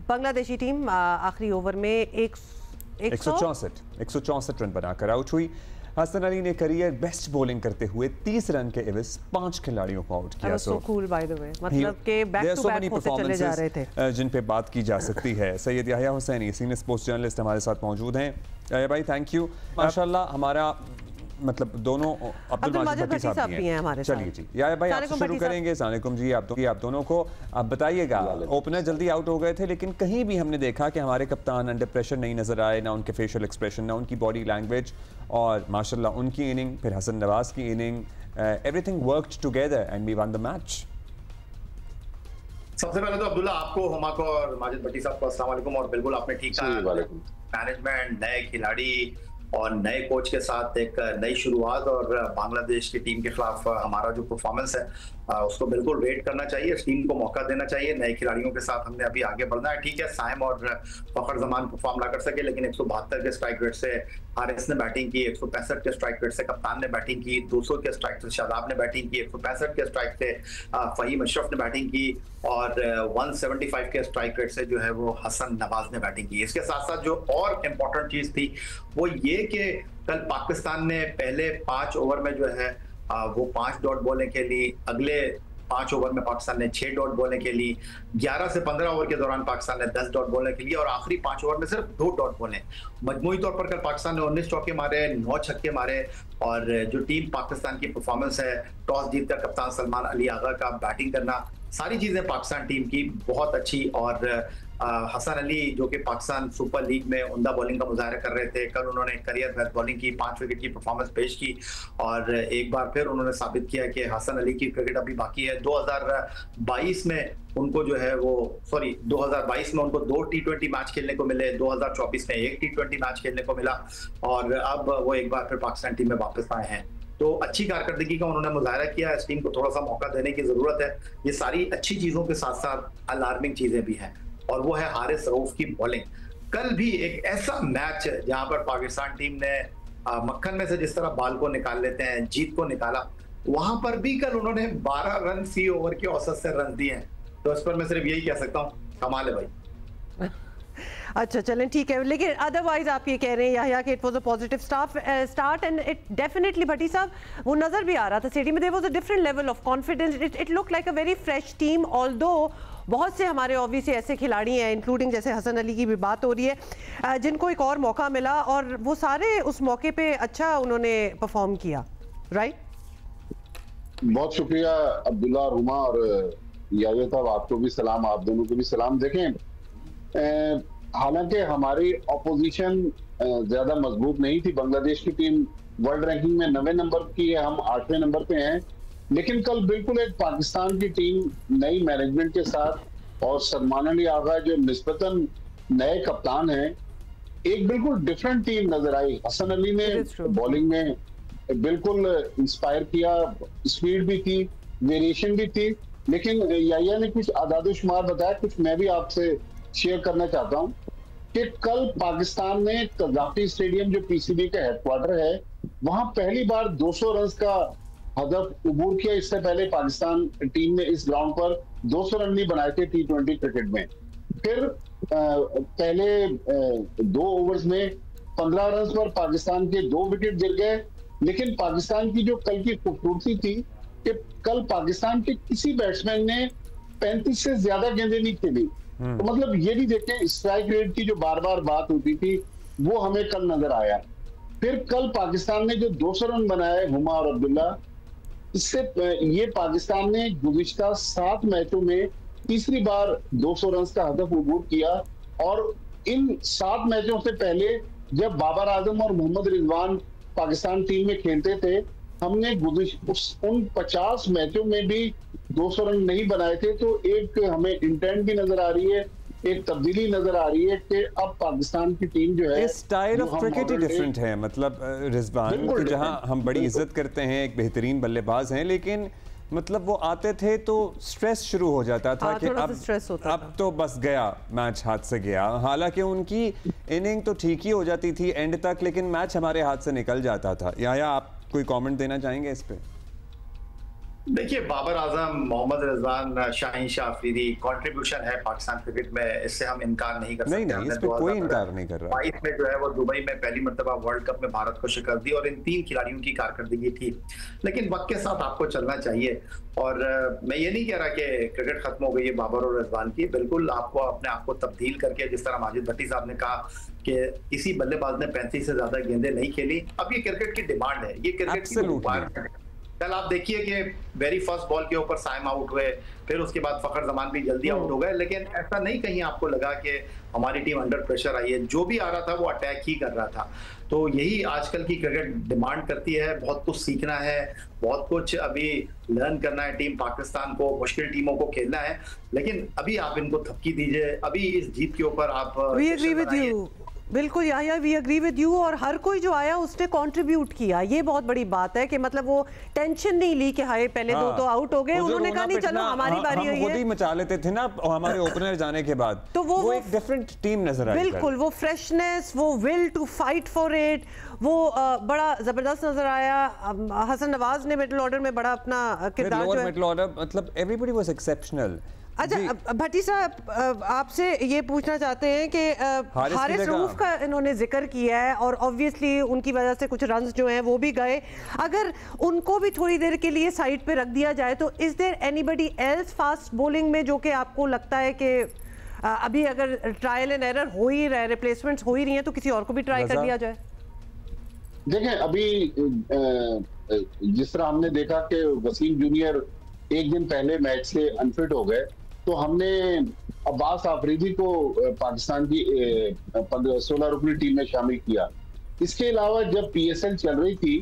बांग्लादेशी टीम आखिरी ओवर में 164 रन बनाकर आउट हुई। हसन अली ने करियर बेस्ट बॉलिंग करते हुए 30 रन के एवज 5 खिलाड़ियों को आउट किया। So cool by the way, मतलब के बैक टू बैक होते चले जा रहे थे जिन पे बात की जा सकती है। Syed Yahya Hussaini senior sports journalist हमारे साथ मौजूद हैं। याहिया भाई थैंक यू। माशाल्लाह हमारा मतलब दोनों अब्दुल माजिद भट्टी साहब भी हैं हमारे साथ। चलिए जी याहिया भाई आपसे शुरू करेंगे। अस्सलाम वालेकुम जी आप दोनों को। आप बताइएगा, ओपनर जल्दी आउट हो गए थे लेकिन कहीं भी हमने देखा कि हमारे कप्तान अंडर प्रेशर नहीं नजर आए, ना उनके फेशियल एक्सप्रेशन, ना उनकी बॉडी लैंग्वेज, और माशाल्लाह उनकी इनिंग, फिर हसन नवाज की inning, everything worked together and we won the match. सबसे पहले तो अब्दुल्ला आपको, हुमा को और माजिद भट्टी साहब को अस्सलाम वालेकुम। और बिल्कुल आपने ठीक कहा, मैनेजमेंट, नए खिलाड़ी, और नए कोच के साथ एक नई शुरुआत और बांग्लादेश की टीम के खिलाफ हमारा जो परफॉर्मेंस है उसको बिल्कुल रेट करना चाहिए, इस टीम को मौका देना चाहिए। नए खिलाड़ियों के साथ हमने अभी आगे बढ़ना है। ठीक है, साइम और फखर जमान परफॉर्म ना कर सके, लेकिन 172 के स्ट्राइक रेट से हारिस ने बैटिंग की, 165 के स्ट्राइक रेट से कप्तान ने बैटिंग की, 200 के स्ट्राइक से शादाब ने बैटिंग की, 165 के स्ट्राइक से फहीम अशरफ ने बैटिंग की और 175 के स्ट्राइक रेट से जो है वो हसन नवाज ने बैटिंग की। इसके साथ साथ जो और इम्पोर्टेंट चीज थी वो ये कि कल पाकिस्तान ने पहले 5 ओवर में जो है वो 5 डॉट बोलने के लिए, अगले 5 ओवर में पाकिस्तान ने 6 डॉट बोलने के लिए, 11 से 15 ओवर के दौरान पाकिस्तान ने 10 डॉट बोलने के लिए और आखिरी 5 ओवर में सिर्फ 2 डॉट बोले। मजमूई तौर पर कल पाकिस्तान ने 19 चौके मारे, 9 छक्के मारे और जो टीम पाकिस्तान की परफॉर्मेंस है, टॉस जीतकर कप्तान सलमान अली आगा का बैटिंग करना, सारी चीजें पाकिस्तान टीम की बहुत अच्छी। और हसन अली जो कि पाकिस्तान सुपर लीग में उम्दा बॉलिंग का मुजाहरा कर रहे थे, कल उन्होंने करियर बेस्ट बॉलिंग की, 5 विकेट की परफॉर्मेंस पेश की और एक बार फिर उन्होंने साबित किया कि हसन अली की क्रिकेट अभी बाकी है। 2022 में उनको जो है वो 2022 में उनको 2 T20 मैच खेलने को मिले, 2024 में 1 T20 मैच खेलने को मिला और अब वो एक बार फिर पाकिस्तान टीम में वापस आए हैं। तो अच्छी कारकर्दगी का उन्होंने मुजाहरा किया। इस टीम को थोड़ा सा मौका देने की जरूरत है। ये सारी अच्छी चीजों के साथ साथ अलार्मिंग चीजें भी हैं और वो है हारिस रऊफ की बॉलिंग। कल भी एक ऐसा मैच जहां पर पाकिस्तान टीम ने मक्खन में से जिस तरह बाल को निकाल लेते हैं, जीत को निकाला, वहां पर भी कल उन्होंने 12 रन 3 ओवर के औसत से रन दिए हैं। तो इस पर मैं सिर्फ यही कह सकता हूँ, कमाल है भाई। अच्छा चलें ठीक है, लेकिन अदरवाइज आप ये कह रहे हैं याहिया कि it was a positive start and it definitely, Bhatti साहब वो नजर भी आ रहा था स्टेडियम में, there was a different level of confidence, it look like a very fresh team. Although बहुत से हमारे ऑब्वियसली ऐसे खिलाड़ी हैं, इंक्लूडिंग जैसे हसन अली की भी बात हो रही है, जिनको एक और मौका मिला और वो सारे उस मौके पे अच्छा उन्होंने परफॉर्म किया, राइट? बहुत शुक्रिया अब्दुल्ला, रुमा और याहिया साहब, आपको भी सलाम, आप दोनों को भी सलाम। देखें, हालांकि हमारी ऑपोजिशन ज्यादा मजबूत नहीं थी। बांग्लादेश की टीम वर्ल्ड रैंकिंग में 9वें नंबर की है, हम 8वें नंबर पे हैं, लेकिन कल बिल्कुल एक पाकिस्तान की टीम नई मैनेजमेंट के साथ और सलमान अली आगा जो निस्बतन नए कप्तान हैं, एक बिल्कुल डिफरेंट टीम नजर आई। हसन अली ने बॉलिंग में बिल्कुल इंस्पायर किया, स्पीड भी थी, वेरिएशन भी थी, लेकिन याहिया ने कुछ आदाद-ओ-शुमार बताया, कुछ मैं भी आपसे शेयर करना चाहता हूं कि कल पाकिस्तान ने कज़ाफी स्टेडियम जो पीसीबी का हेडक्वार्टर है, वहां पहली बार 200 रन का हदफ उबूर किया। इससे पहले पाकिस्तान टीम ने इस ग्राउंड पर 200 रन नहीं बनाए थे T20 क्रिकेट में। फिर पहले 2 ओवर्स में 15 रन पर पाकिस्तान के 2 विकेट गिर गए, लेकिन पाकिस्तान की जो कल की खूबसूरती थी कि कल पाकिस्तान के किसी बैट्समैन ने 35 से ज्यादा गेंदें नहीं खेली। तो मतलब ये भी देखें, स्ट्राइक रेट की जो बार बार बात होती थी वो हमें कल नजर आया। फिर कल पाकिस्तान ने जो 200 रन बनाए, हुमा और अब्दुल्ला, इससे ये पाकिस्तान ने गुज़िश्ता 7 मैचों में तीसरी बार 200 रन का हदफ उबूर किया। और इन 7 मैचों से पहले जब बाबर आजम और मोहम्मद रिजवान पाकिस्तान टीम में खेलते थे, हमने उन 50 मैचों में भी 200 रन नहीं बनाए थे। तो एक हमें इंटेंट भी नजर आ रही है, एक तब्दीली नजर आ रही है कि अब पाकिस्तान की टीम जो है, style of cricket he different है। मतलब रिजवान की जहां हम बड़ी इज्जत करते हैं, एक बेहतरीन बल्लेबाज हैं, लेकिन मतलब वो आते थे तो स्ट्रेस शुरू हो जाता था कि अब तो बस गया, मैच हाथ से गया। हालांकि उनकी इनिंग तो ठीक ही हो जाती थी एंड तक, लेकिन मैच हमारे हाथ से निकल जाता था। याहिया, आप कोई कमेंट देना चाहेंगे इस पे? देखिए, बाबर आजम, मोहम्मद रिजवान, शाहीन शाह अफरीदी कंट्रीब्यूशन है पाकिस्तान क्रिकेट में, इससे हम इनकार नहीं कर सकते। नहीं, इस पे कोई इनकार नहीं कर रहा। 22 में जो है वो दुबई में पहली मर्तबा वर्ल्ड कप में भारत को शिकस्त दी और इन 3 खिलाड़ियों की कारकर्दगी थी, लेकिन वक्त के साथ आपको चलना चाहिए। और मैं ये नहीं कह रहा कि क्रिकेट खत्म हो गई है बाबर और रिजवान की, बिल्कुल आपको अपने आप को तब्दील करके, जिस तरह माजिद भट्टी साहब ने कहा कि किसी बल्लेबाज ने 35 से ज्यादा गेंदें नहीं खेली। अब ये क्रिकेट की डिमांड है, ये क्रिकेट की रिक्वायरमेंट है। कल आप देखिए कि वेरी फर्स्ट बॉल के ऊपर साइम आउट हुए, फिर उसके बाद फखर जमान भी जल्दी आउट हो गए, लेकिन ऐसा नहीं कहीं आपको लगा कि हमारी टीम अंडर प्रेशर आई है। जो भी आ रहा था वो अटैक ही कर रहा था। तो यही आजकल की क्रिकेट डिमांड करती है। बहुत कुछ सीखना है, बहुत कुछ अभी लर्न करना है टीम पाकिस्तान को, मुश्किल टीमों को खेलना है, लेकिन अभी आप इनको थपकी दीजिए, अभी इस जीत के ऊपर आप बिल्कुल Yahya, we agree with you. और हर कोई जो आया उसने कंट्रीब्यूट किया, ये बहुत बड़ी बात है कि मतलब वो टेंशन नहीं ली कि हाय पहले दो तो आउट हो गए, उन्होंने कहा नहीं चलो हमारी बारी है। हम खुद ही मचा लेते थे ना हमारे ओपनर जाने के बाद, तो वो एक डिफरेंट टीम नजर आई। बिल्कुल, वो फ्रेशनेस, वो will to fight for it, वो बड़ा जबरदस्त नजर आया। हसन नवाज ने मिडिल ऑर्डर में बड़ा अपना किरदार जो है, मिडिल ऑर्डर मतलब एवरीबॉडी वाज एक्सेप्शनल। अच्छा भट्टी साहब, आपसे ये पूछना चाहते हैं कि हारिस रऊफ का इन्होंने जिक्र किया है और ऑब्वियसली उनकी वजह से कुछ रन्स जो हैं वो भी गए, अगर उनको भी थोड़ी देर के लिए साइड पे रख दिया जाए तो is there anybody else fast bowling में जो कि आपको लगता है कि अभी अगर ट्रायल एंड एरर हो ही रहा है, रिप्लेसमेंट्स हो ही रही हैं, तो किसी और को भी ट्राई कर दिया जाए? देखें, अभी जिस तरह हमने देखा कि वसीम जूनियर एक दिन पहले मैच से अनफिट हो गए, तो हमने अब्बास आफरीदी को पाकिस्तान की 16 रुकनी टीम में शामिल किया। इसके अलावा जब PSL चल रही थी,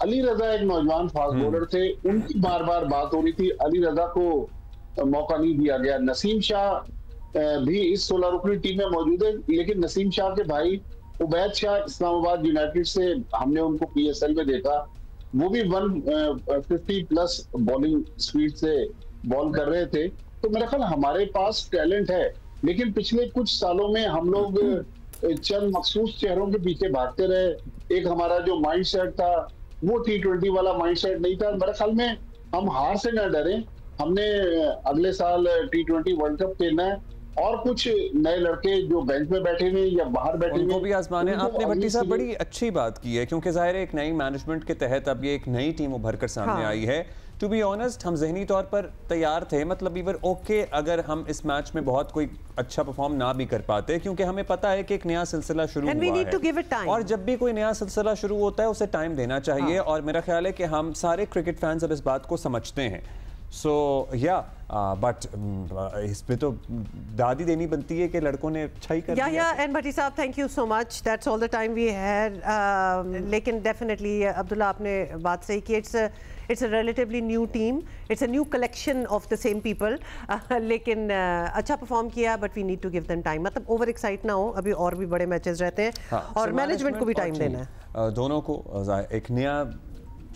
अली रजा एक नौजवान फास्ट बॉलर थे, उनकी बार बार बात हो रही थी, अली रजा को मौका नहीं दिया गया। नसीम शाह भी इस 16 रुकनी टीम में मौजूद है, लेकिन नसीम शाह के भाई उबैद शाह इस्लामाबाद यूनाइटेड से हमने उनको PSL में देखा, वो भी 150 प्लस बॉलिंग स्पीड से बॉल कर रहे थे। तो मेरा ख्याल हमारे पास टैलेंट है, लेकिन पिछले कुछ सालों में हम लोग चंद मखसूस चेहरों के पीछे भागते रहे। एक हमारा जो माइंडसेट था वो T20 वाला माइंडसेट नहीं था। मेरे ख्याल में हम हार से न डरें, हमने अगले साल T20 वर्ल्ड कप खेलना है और कुछ नए लड़के जो बेंच में बैठे हुए या बाहर बैठे हुए भी आजमाने। आपने भट्टी साहब बड़ी अच्छी बात की है, क्योंकि जाहिर है एक नई मैनेजमेंट के तहत अब ये एक नई टीम उभर कर सामने आई है। टू बी ऑनेस्ट, हम जहनी तौर पर तैयार थे, मतलब वी वर ओके अगर हम इस मैच में बहुत कोई अच्छा परफॉर्म ना भी कर पाते, क्योंकि हमें पता है कि एक नया सिलसिला शुरू हुआ है और जब भी कोई नया सिलसिला शुरू होता है उसे टाइम देना चाहिए। और मेरा ख्याल है कि हम सारे क्रिकेट फैंस अब इस बात को समझते हैं। सो या बट इसमें तो दादी देनी बनती है कि लड़कों ने अच्छा ही कर दिया। या and Bhatti sahab, thank you so much, that's all the time we had. लेकिन डेफिनेटली अब्दुल्ला आपने बात सही की, it's a relatively new team, it's a new collection of the same people, लेकिन अच्छा परफॉर्म किया, but we need to give them time. मतलब over excite ना हो, अभी और भी बड़े मैचेस रहते हैं और मैनेजमेंट को भी टाइम देना है। दोनों को एक नया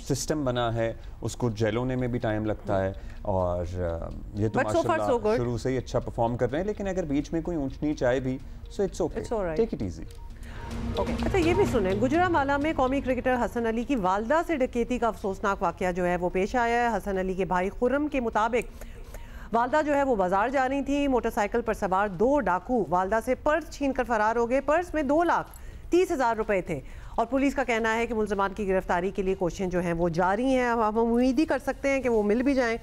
सिस्टम बना है, उसको जेल होने में भी टाइम लगता है और ये तो माशाल्लाह शुरू से ही अच्छा परफॉर्म कर रहे हैं। लेकिन अगर बीच में कोई ऊंच नीच आए भी, so it's okay, take it easy. अच्छा ये भी सुने, गुजरांवाला में कौमी क्रिकेटर हसन अली की वालदा से डकैती का अफसोसनाक वाकया जो है वो पेश आया है। हसन अली के भाई खुर्रम के मुताबिक वालदा जो है वो बाजार जा रही थी, मोटरसाइकिल पर सवार 2 डाकू वालदा से पर्स छीनकर फरार हो गए। पर्स में 2,30,000 रुपए थे और पुलिस का कहना है कि मुल्ज़मान की गिरफ्तारी के लिए कोशिशें जो हैं वो जारी हैं। हम उम्मीद ही कर सकते हैं कि वो मिल भी जाएं।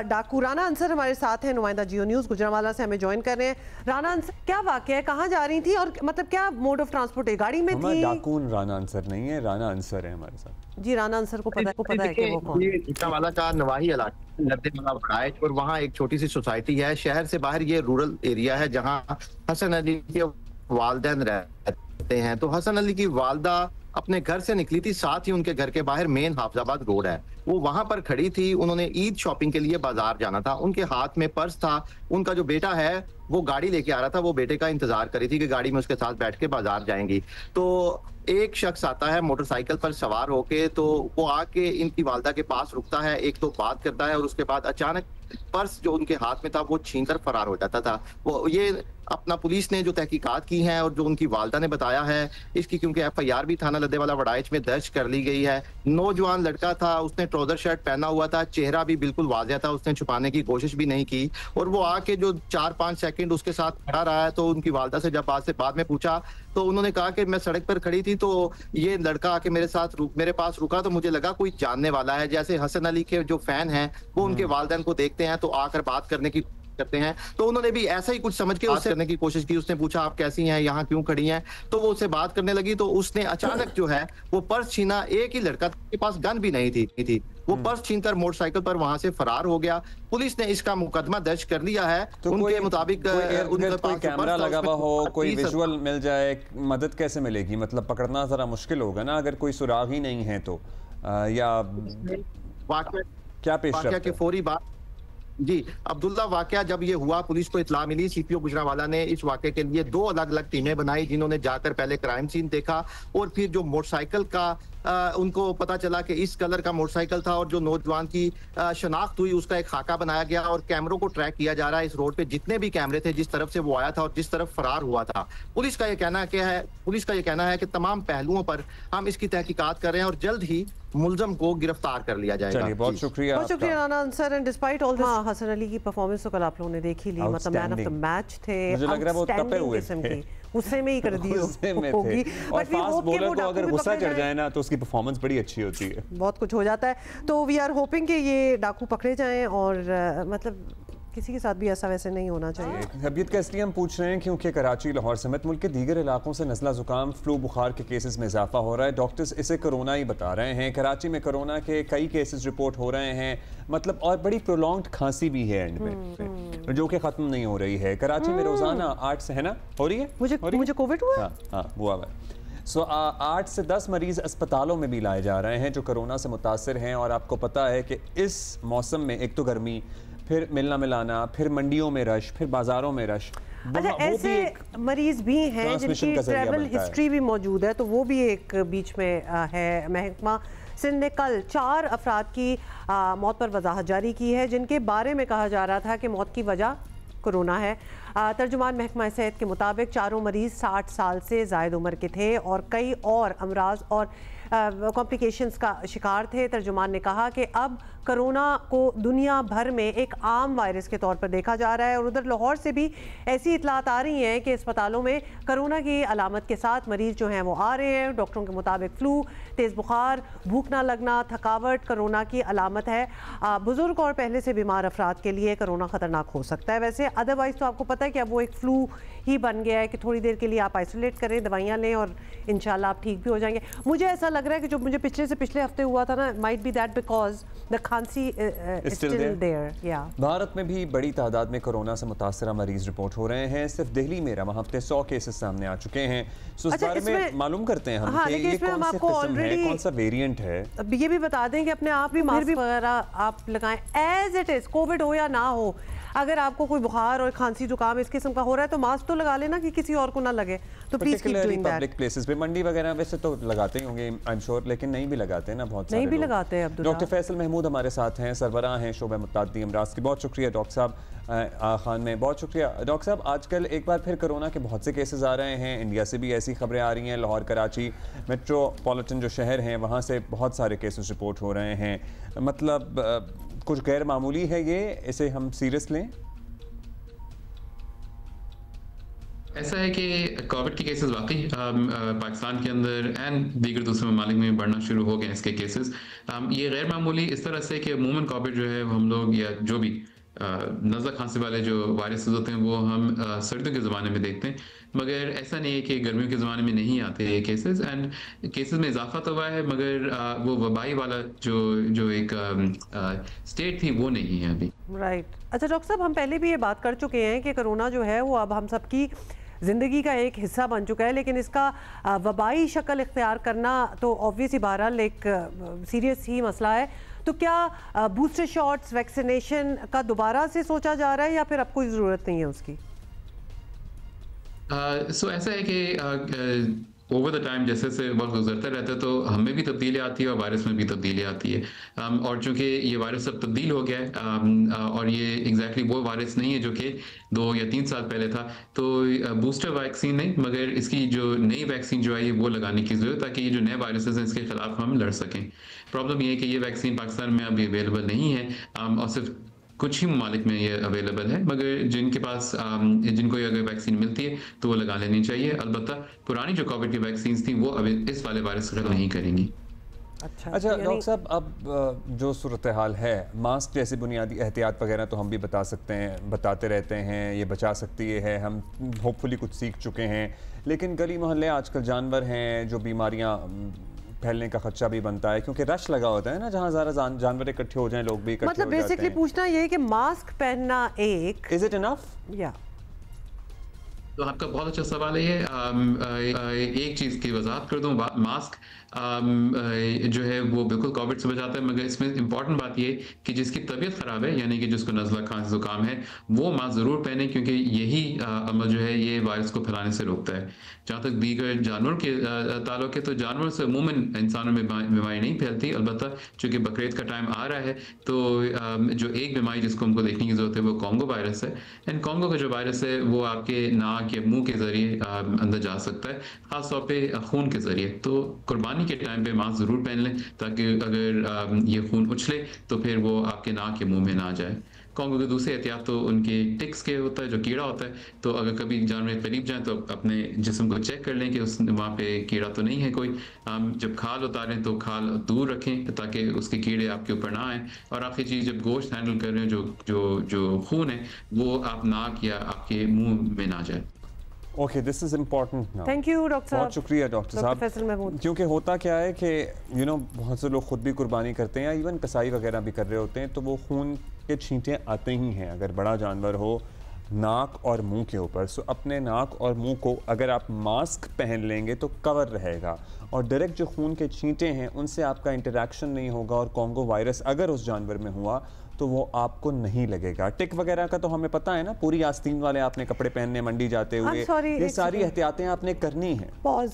डाकू राना अंसर हमारे साथ हैं, नुमाइंदा जियो न्यूज़ गुजरांवाला से हमें ज्वाइन कर रहे हैं। राना अंसर, क्या वाक़या है, कहाँ जा रही थी और मतलब क्या मोड ऑफ ट्रांसपोर्ट है, गाड़ी में थी? डाकू राना अंसर नहीं है, राना अंसर है हमारे साथ। जी, राना अंसर को पता है कि वो कौन है। गुजरांवाला का नवाही इलाका लद्देवाला बड़ाइच, और वहाँ एक छोटी सी सोसाइटी है, शहर से बाहर ये रूरल एरिया है जहाँ हसन अली के वालिदैन रहते हैं। तो हसन अली की वालदा अपने घर से निकली थी, साथ ही उनके घर के बाहर मेन हाफिजाबाद रोड है, वो वहां पर खड़ी थी। उन्होंने ईद शॉपिंग के लिए बाजार जाना था, उनके हाथ में पर्स था। उनका जो बेटा है वो गाड़ी लेके आ रहा था, वो बेटे का इंतजार करी थी कि गाड़ी में उसके साथ बैठ के बाजार जाएंगी। तो एक शख्स आता है मोटरसाइकिल पर सवार होके, तो वो आके इनकी वालदा के पास रुकता है, एक तो बात करता है और उसके बाद अचानक पर्स जो उनके हाथ में था वो छीनकर फरार हो जाता था। वो ये अपना पुलिस ने जो तहकीकात की हैं और जो उनकी वालदा ने बताया है इसकी, क्योंकि FIR भी थाना लद्देवाला वड़ाइच में दर्ज कर ली गई है। नौजवान लड़का था, उसने ट्राउजर शर्ट पहना हुआ था, चेहरा भी बिल्कुल वाज़ेह था, उसने छुपाने की कोशिश भी नहीं की और वो आके जो 4-5 सेकंड उसके साथ खड़ा रहा है। तो उनकी वालदा से जब बाद में पूछा तो उन्होंने कहा कि मैं सड़क पर खड़ी थी, तो ये लड़का आके मेरे पास रुका, तो मुझे लगा कोई जानने वाला है। जैसे हसन अली के जो फैन हैं वो उनके वालिदैन को देखते हैं तो आकर बात करने की करते हैं, तो उन्होंने भी ऐसा ही कुछ समझ के उससे करने की कोशिश की। उसने पूछा आप कैसी हैं, यहाँ क्यों खड़ी हैं, तो वो उससे बात करने लगी। तो उसने अचानक जो है वो पर्स छीना। एक ही लड़का के पास गन भी नहीं थी, वो पर्स छीनकर मोटरसाइकिल पर वहां से फरार हो गया। पुलिस ने इसका मुकदमा दर्ज कर लिया है। तो उनके मुताबिक कोई कैमरा लगा हुआ हो, कोई विजुअल मिल जाए, मदद कैसे मिलेगी? मतलब पकड़ना जरा मुश्किल होगा ना अगर कोई सुराग ही नहीं है तो, या क्या पेश के फौरी बाद जी अब्दुल्ला, वाकया जब ये हुआ पुलिस को इत्ला मिली, सीपीओ गुजरांवाला ने इस वाकये के लिए 2 अलग-अलग टीमें बनाई, जिन्होंने जाकर पहले क्राइम सीन देखा और फिर जो मोटरसाइकिल का उनको पता चला कि इस कलर का मोटरसाइकिल था और जो नौजवान की शनाख्त हुई उसका एक खाका बनाया गया और कैमरों को ट्रैक किया जा रहा है। इस रोड पे जितने भी कैमरे थे, जिस तरफ से वो आया था और जिस तरफ फरार हुआ था, पुलिस का ये कहना है कि तमाम पहलुओं पर हम इसकी तहकीकात कर रहे हैं और जल्द ही मुल्जम को गिरफ्तार कर लिया जाएगा। बहुत शुक्रिया Rana sir. And despite all this, Hasan Ali की परफॉर्मेंस तो कल आप लोगों ने देख ही ली, मतलब मैन ऑफ द मैच थे, मुझे लग रहा है वो तपे हुए थे, गुस्से में ही कर दी होगी। और फास्ट बॉलर को अगर गुस्सा चढ़ जाए ना तो उसकी परफॉर्मेंस बड़ी अच्छी होती है, बहुत कुछ हो जाता है। तो वी आर होपिंग कि ये डाकू पकड़े जाएं और मतलब किसी के साथ भी ऐसा वैसे नहीं होना चाहिए। तबीयत का इसलिए हम पूछ रहे हैं क्योंकि कराची, लाहौर समेत मुल्क के दीगर इलाकों से नज़ला ज़ुकाम, फ्लू, बुखार के केसेस में इजाफा हो रहा है। डॉक्टर्स इसे कोरोना ही बता रहे हैं। कराची में कोरोना के कई केसेस रिपोर्ट हो रहे हैं, मतलब और बड़ी प्रोलॉन्ग्ड खांसी भी है एंड में, जो कि ख़त्म नहीं हो रही है। कराची में रोज़ाना 8 से, है ना, हो रही है, मुझे कोविड हुआ, हाँ हुआ है। 8 से 10 मरीज अस्पतालों में भी लाए जा रहे हैं जो कोरोना से मुतासर हैं। और आपको पता है कि इस मौसम में एक तो गर्मी, फिर मिलना मिलाना, फिर मंडियों में रश, फिर बाजारों में रश। अच्छा, ऐसे मरीज भी हैं जिनकी ट्रैवल हिस्ट्री भी मौजूद है, तो वो भी एक बीच में है। महकमा सिंध ने कल 4 अफराद की मौत पर वजाहत जारी की है, जिनके बारे में कहा जा रहा था कि मौत की वजह कोरोना है। तर्जुमान महकमा सेहत के मुताबिक चारों मरीज 60 साल से ज़ायद उम्र के थे और कई और अमराज और कॉम्प्लिकेशंस का शिकार थे। तर्जुमान ने कहा कि अब कोरोना को दुनिया भर में एक आम वायरस के तौर पर देखा जा रहा है और उधर लाहौर से भी ऐसी इतलात आ रही हैं कि अस्पतालों में कोरोना की अलामत के साथ मरीज जो हैं वो आ रहे हैं। डॉक्टरों के मुताबिक फ्लू, तेज़ बुखार, भूख ना लगना, थकावट कोरोना की अलामत है। बुजुर्ग और पहले से बीमार अफराद के लिए कोरोना ख़तरनाक हो सकता है। वैसे अदरवाइज़ तो आपको पता है कि अब वो एक फ्लू ही बन गया है कि थोड़ी देर के लिए आप आइसोलेट करें, दवाइयाँ लें और इंशाल्लाह आप ठीक भी हो जाएंगे। मुझे ऐसा लग रहा है कि जो मुझे पिछले हफ्ते हुआ था ना, might be that because the खांसी इज स्टिल देयर। या भारत में भी बड़ी तादाद में कोरोना से मुतासरा मरीज रिपोर्ट हो रहे हैं। सिर्फ दिल्ली में रवा हफ्ते 100 केसेस सामने आ चुके हैं। इस बारे में मालूम करते हैं हम कि ये कौन सी किस्म है, कौन सा वेरिएंट है। अब ये भी बता दें कि अपने आप भी मास्क वगैरह आप लगाएं एज इट इज, कोविड हो या ना हो। अगर आपको कोई बुखार और खांसी जुकाम इस किस्म का हो रहा है तो मास्क तो लगा लेना कि किसी और को ना लगे। तो please keep doing that. Public places पे, मंडी वगैरह वैसे तो लगाते ही होंगे आई एम श्योर, लेकिन नहीं भी लगाते ना, बहुत सारे नहीं भी लगाते हैं। डॉक्टर फैसल महमूद हमारे साथ हैं, सरबराह हैं शोबा मुताद्दी अमराज की। बहुत शुक्रिया डॉक्टर साहब। खान में बहुत शुक्रिया डॉक्टर साहब। आजकल एक बार फिर कोरोना के बहुत से केसेस आ रहे हैं, इंडिया से भी ऐसी खबरें आ रही हैं। लाहौर, कराची मेट्रोपॉलिटन जो शहर हैं वहाँ से बहुत सारे केसेस रिपोर्ट हो रहे हैं। मतलब कुछ गैर मामूली है ये, इसे हम सीरियस लें? ऐसा है कि कोविड के केसेस वाकई पाकिस्तान के अंदर एंड दीगर दूसरे ममालिक में बढ़ना शुरू हो गए इसके केसेस। ये गैर मामूली इस तरह से कि अमूमन कोविड जो है हम लोग या जो भी नज़ला खांसी वाले जो वायरस होते हैं वो हम सर्दियों के ज़माने में देखते हैं, मगर ऐसा नहीं है कि गर्मियों के ज़माने में नहीं आते ये केसेस। एंड केसेस में इजाफा तो हुआ है मगर वो वबाई वाला जो एक स्टेट थी वो नहीं है अभी। राइट। अच्छा डॉक्टर साहब, हम पहले भी ये बात कर चुके हैं कि कोरोना जो है वो अब हम सबकी ज़िंदगी का एक हिस्सा बन चुका है, लेकिन इसका वबाई शक्ल इख्तियार करना तो ऑब्वियसली बहरहाल एक सीरियस ही मसला है। तो क्या बूस्टर शॉट्स, वैक्सीनेशन का दोबारा से सोचा जा रहा है या फिर अब कोई ज़रूरत नहीं है उसकी? ऐसा है कि ओवर द टाइम जैसे जैसे वक्त गुजरता रहता है तो हमें भी तब्दीली आती है और वायरस में भी तब्दीली आती है। और चूंकि ये वायरस अब तब्दील हो गया है और ये एग्जैक्टली वो वायरस नहीं है जो कि 2 या 3 साल पहले था, तो बूस्टर वैक्सीन नहीं मगर इसकी जो नई वैक्सीन जो है वो लगाने की ज़रूरत है ताकि ये जो नए वायरसेस हैं इसके खिलाफ हम लड़ सकें। प्रॉब्लम ये है कि ये वैक्सीन पाकिस्तान में अभी अवेलेबल नहीं है और सिर्फ कुछ ही ममालिक में ये अवेलेबल है, मगर जिनके पास जिनको ये अगर वैक्सीन मिलती है तो वो लगा लेनी चाहिए। अलबत्ता पुरानी जो कोविड की वैक्सीन थी वो अभी इस वाले वायरस को नहीं करेंगी। अच्छा डॉक्टर साहब, अब जो सूरत हाल है, मास्क जैसी बुनियादी एहतियात वगैरह तो हम भी बता सकते हैं, बताते रहते हैं, ये बचा सकती है, हम होपफुली कुछ सीख चुके हैं, लेकिन गली मोहल्ले आजकल जानवर हैं जो बीमारियाँ फैलने का खर्चा भी बनता है क्योंकि रश लगा होता है ना, जहाँ ज़रा जानवर इकट्ठे हो जाएं, लोग भी इकट्ठे मतलब बेसिकली पूछना ये है कि मास्क पहनना एक, इज इट इनफ? या तो आपका बहुत अच्छा सवाल है ये। एक चीज़ की वजाहत कर दूं, मास्क जो है वो बिल्कुल कोविड से बचाता है, मगर इसमें इंपॉर्टेंट बात ये कि जिसकी तबीयत ख़राब है, यानी कि जिसको नज़ला खांसी ज़ुकाम है, वो मास्क ज़रूर पहने, क्योंकि यही अमल जो है ये वायरस को फैलाने से रोकता है। जहाँ तक दीगर जानवर के ताल्लुक है, तो जानवर से अमूमन इंसानों में बीमारी नहीं फैलती। अलबत्ता चूँकि बकरीद का टाइम आ रहा है, तो जो एक बीमारी जिसको हमको देखने की ज़रूरत है वो कॉन्गो वायरस है। एंड कॉन्गो का जो वायरस है वो आपके नाक या मुंह के ज़रिए अंदर जा सकता है, ख़ास तौर पे खून के ज़रिए। तो कुर्बानी के टाइम पे मास्क ज़रूर पहन लें, ताकि अगर ये खून उछले तो फिर वो आपके नाक या मुंह में ना जाए। कॉन्गो के दूसरे एहतियात तो उनके टिक्स के होता है, जो कीड़ा होता है। तो अगर कभी जानवर करीब जाएं तो अपने जिस्म को चेक कर लें कि उस वहाँ पे कीड़ा तो नहीं है कोई। जब खाल उतारें तो खाल दूर रखें ताकि उसके कीड़े आपके ऊपर ना आए। और आखिरी चीज़, जब गोश्त हैंडल कर रहे हैं, जो खून है वो आप नाक या आपके मुंह में ना जाए। ओके, दिस इज़ इम्पॉर्टेंट ना। थैंक यू डॉक्टर साहब। बहुत शुक्रिया डॉक्टर साहब। क्योंकि होता क्या है कि बहुत से लोग खुद भी कुर्बानी करते हैं या इवन कसाई वगैरह भी कर रहे होते हैं, तो वो खून के छींटे आते ही हैं अगर बड़ा जानवर हो नाक और मुंह के ऊपर। सो अपने नाक और मुंह को अगर आप मास्क पहन लेंगे तो कवर रहेगा, और डायरेक्ट जो खून के छींटे हैं उनसे आपका इंटरेक्शन नहीं होगा, और कॉन्गो वायरस अगर उस जानवर में हुआ तो वो आपको नहीं लगेगा। टिक वगैरह का तो हमें पता है ना, पूरी आस्तीन वाले आपने कपड़े पहनने मंडी जाते हुए, ये सारी एहतियातें आपने करनी है। पॉज